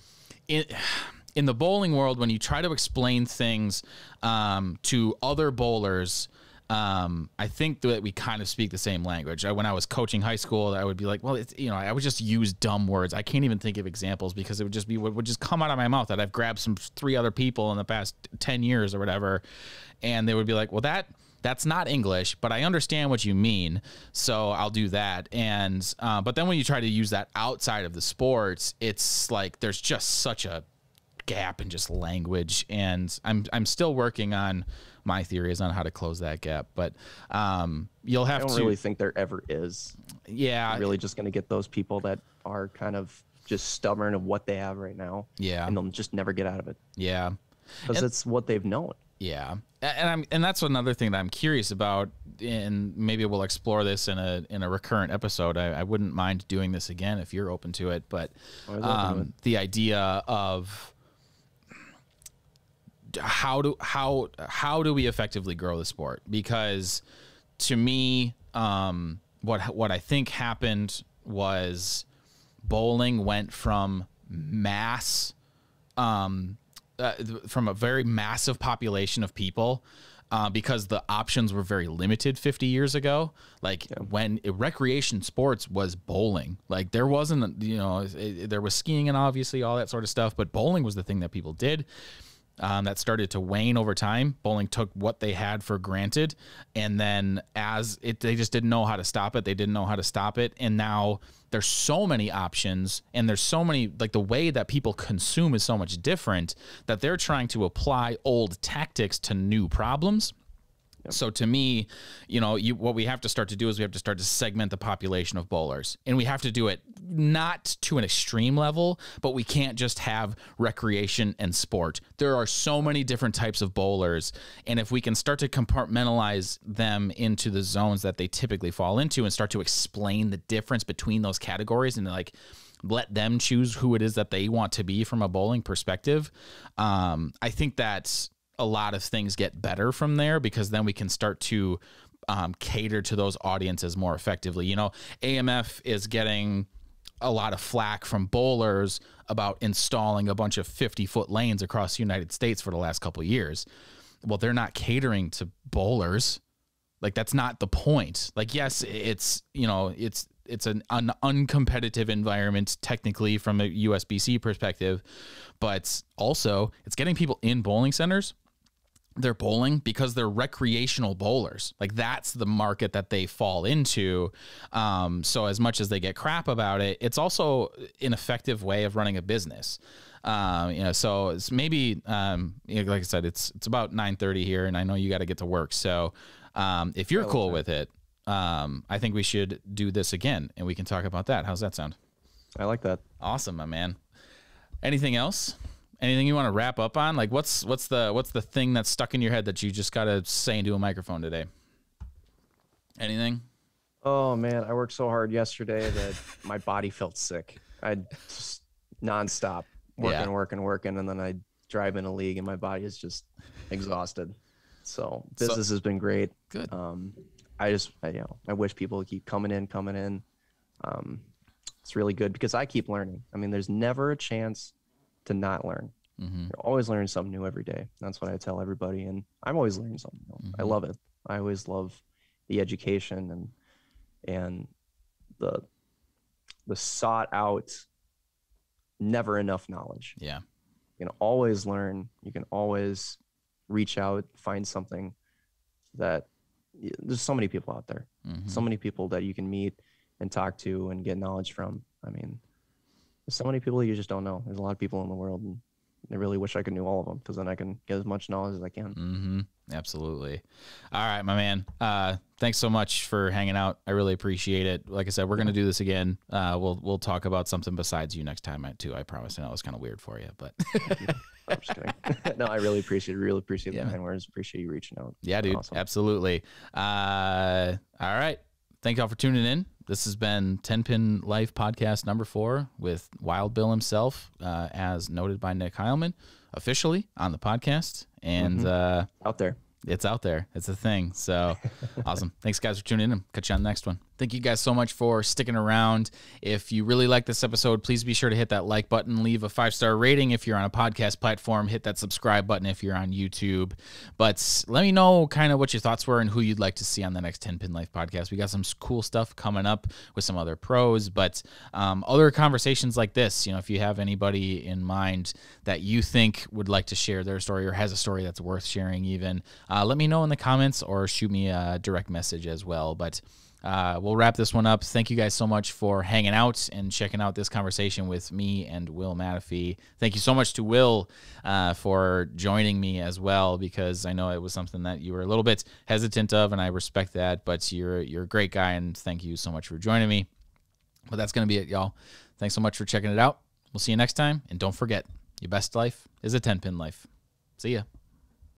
in the bowling world, when you try to explain things to other bowlers, I think that we kind of speak the same language. When I was coaching high school, I would be like, well, I would just use dumb words. I can't even think of examples because it would just be what would just come out of my mouth that I've grabbed from 3 other people in the past 10 years or whatever. And they would be like, well, that's not English, but I understand what you mean, so I'll do that. And but then when you try to use that outside of the sports, it's like there's just such a gap in just language, and I'm still working on my theories on how to close that gap, but you'll have to. I don't really think there ever is. Yeah, you're really just going to get those people that are kind of just stubborn of what they have right now. Yeah, and they'll just never get out of it. Yeah, because it's what they've known. Yeah, and that's another thing that I'm curious about, and maybe we'll explore this in a recurrent episode. I wouldn't mind doing this again if you're open to it, but the idea of how do we effectively grow the sport? Because to me, what I think happened was bowling went from from a very massive population of people, because the options were very limited 50 years ago. Like when recreation sports was bowling, like there wasn't, there was skiing and obviously all that sort of stuff, but bowling was the thing that people did. That started to wane over time. Bowling took what they had for granted, and then they just didn't know how to stop it. They didn't know how to stop it, and now there's so many options, and there's so many, like the way that people consume is so much different that they're trying to apply old tactics to new problems. So to me, what we have to start to do is we have to start to segment the population of bowlers, and we have to do it not to an extreme level, but we can't just have recreation and sport. There are so many different types of bowlers, and if we can start to compartmentalize them into the zones that they typically fall into and start to explain the difference between those categories and like let them choose who it is that they want to be from a bowling perspective, I think that's a lot of things get better from there, because then we can start to cater to those audiences more effectively. AMF is getting a lot of flack from bowlers about installing a bunch of 50-foot lanes across the United States for the last couple of years. Well, they're not catering to bowlers. Like, that's not the point. Like, yes, it's an uncompetitive environment technically from a USBC perspective, but also it's getting people in bowling centers. They're bowling because they're recreational bowlers. Like, that's the market that they fall into. So as much as they get crap about it, it's also an effective way of running a business. So it's maybe, like I said, it's about 9:30 here, and I know you got to get to work. So if you're cool with it, I think we should do this again, and we can talk about that. How's that sound? I like that. Awesome, my man. Anything else? Anything you want to wrap up on? Like, what's the thing that's stuck in your head that you just got to say into a microphone today? Anything? Oh man, I worked so hard yesterday that my body felt sick. I just nonstop working, and then I drive in a league and my body is just exhausted. So business has been great. Good. I wish people would keep coming in. It's really good because I keep learning. I mean, there's never a chance to not learn. You're always learning something new every day. That's what I tell everybody. And I'm always learning something new. I love it. I always love the education and the sought out, never enough knowledge. Yeah. You can always learn. You can always reach out, find something that there's so many people out there, so many people that you can meet and talk to and get knowledge from. I mean, there's so many people you just don't know. There's a lot of people in the world, and I really wish I could know all of them because then I can get as much knowledge as I can. Absolutely. All right, my man. Thanks so much for hanging out. I really appreciate it. Like I said, we're going to do this again. We'll talk about something besides you next time too. I promise. I know it was kind of weird for you, but I'm just kidding. No, I really appreciate the kind words. Appreciate you reaching out. Yeah, dude. Awesome. Absolutely. All right. Thank y'all for tuning in. This has been 10 Pin Life podcast number 4 with Wild Bill himself, as noted by Nick Heilman, officially on the podcast. And out there. It's out there. It's a thing. So awesome. Thanks, guys, for tuning in. Catch you on the next one. Thank you guys so much for sticking around. If you really like this episode, please be sure to hit that like button. Leave a 5-star rating if you're on a podcast platform. Hit that subscribe button if you're on YouTube. But let me know kind of what your thoughts were and who you'd like to see on the next 10 Pin Life podcast. We got some cool stuff coming up with some other pros, but other conversations like this, if you have anybody in mind that you think would like to share their story or has a story that's worth sharing even, let me know in the comments or shoot me a direct message as well. But we'll wrap this one up. Thank you guys so much for hanging out and checking out this conversation with me and Will Mateffy. Thank you so much to Will for joining me as well, because I know it was something that you were a little bit hesitant of, and I respect that, but you're a great guy, and thank you so much for joining me. But that's going to be it, y'all. Thanks so much for checking it out. We'll see you next time, and don't forget, your best life is a 10-pin life. See ya.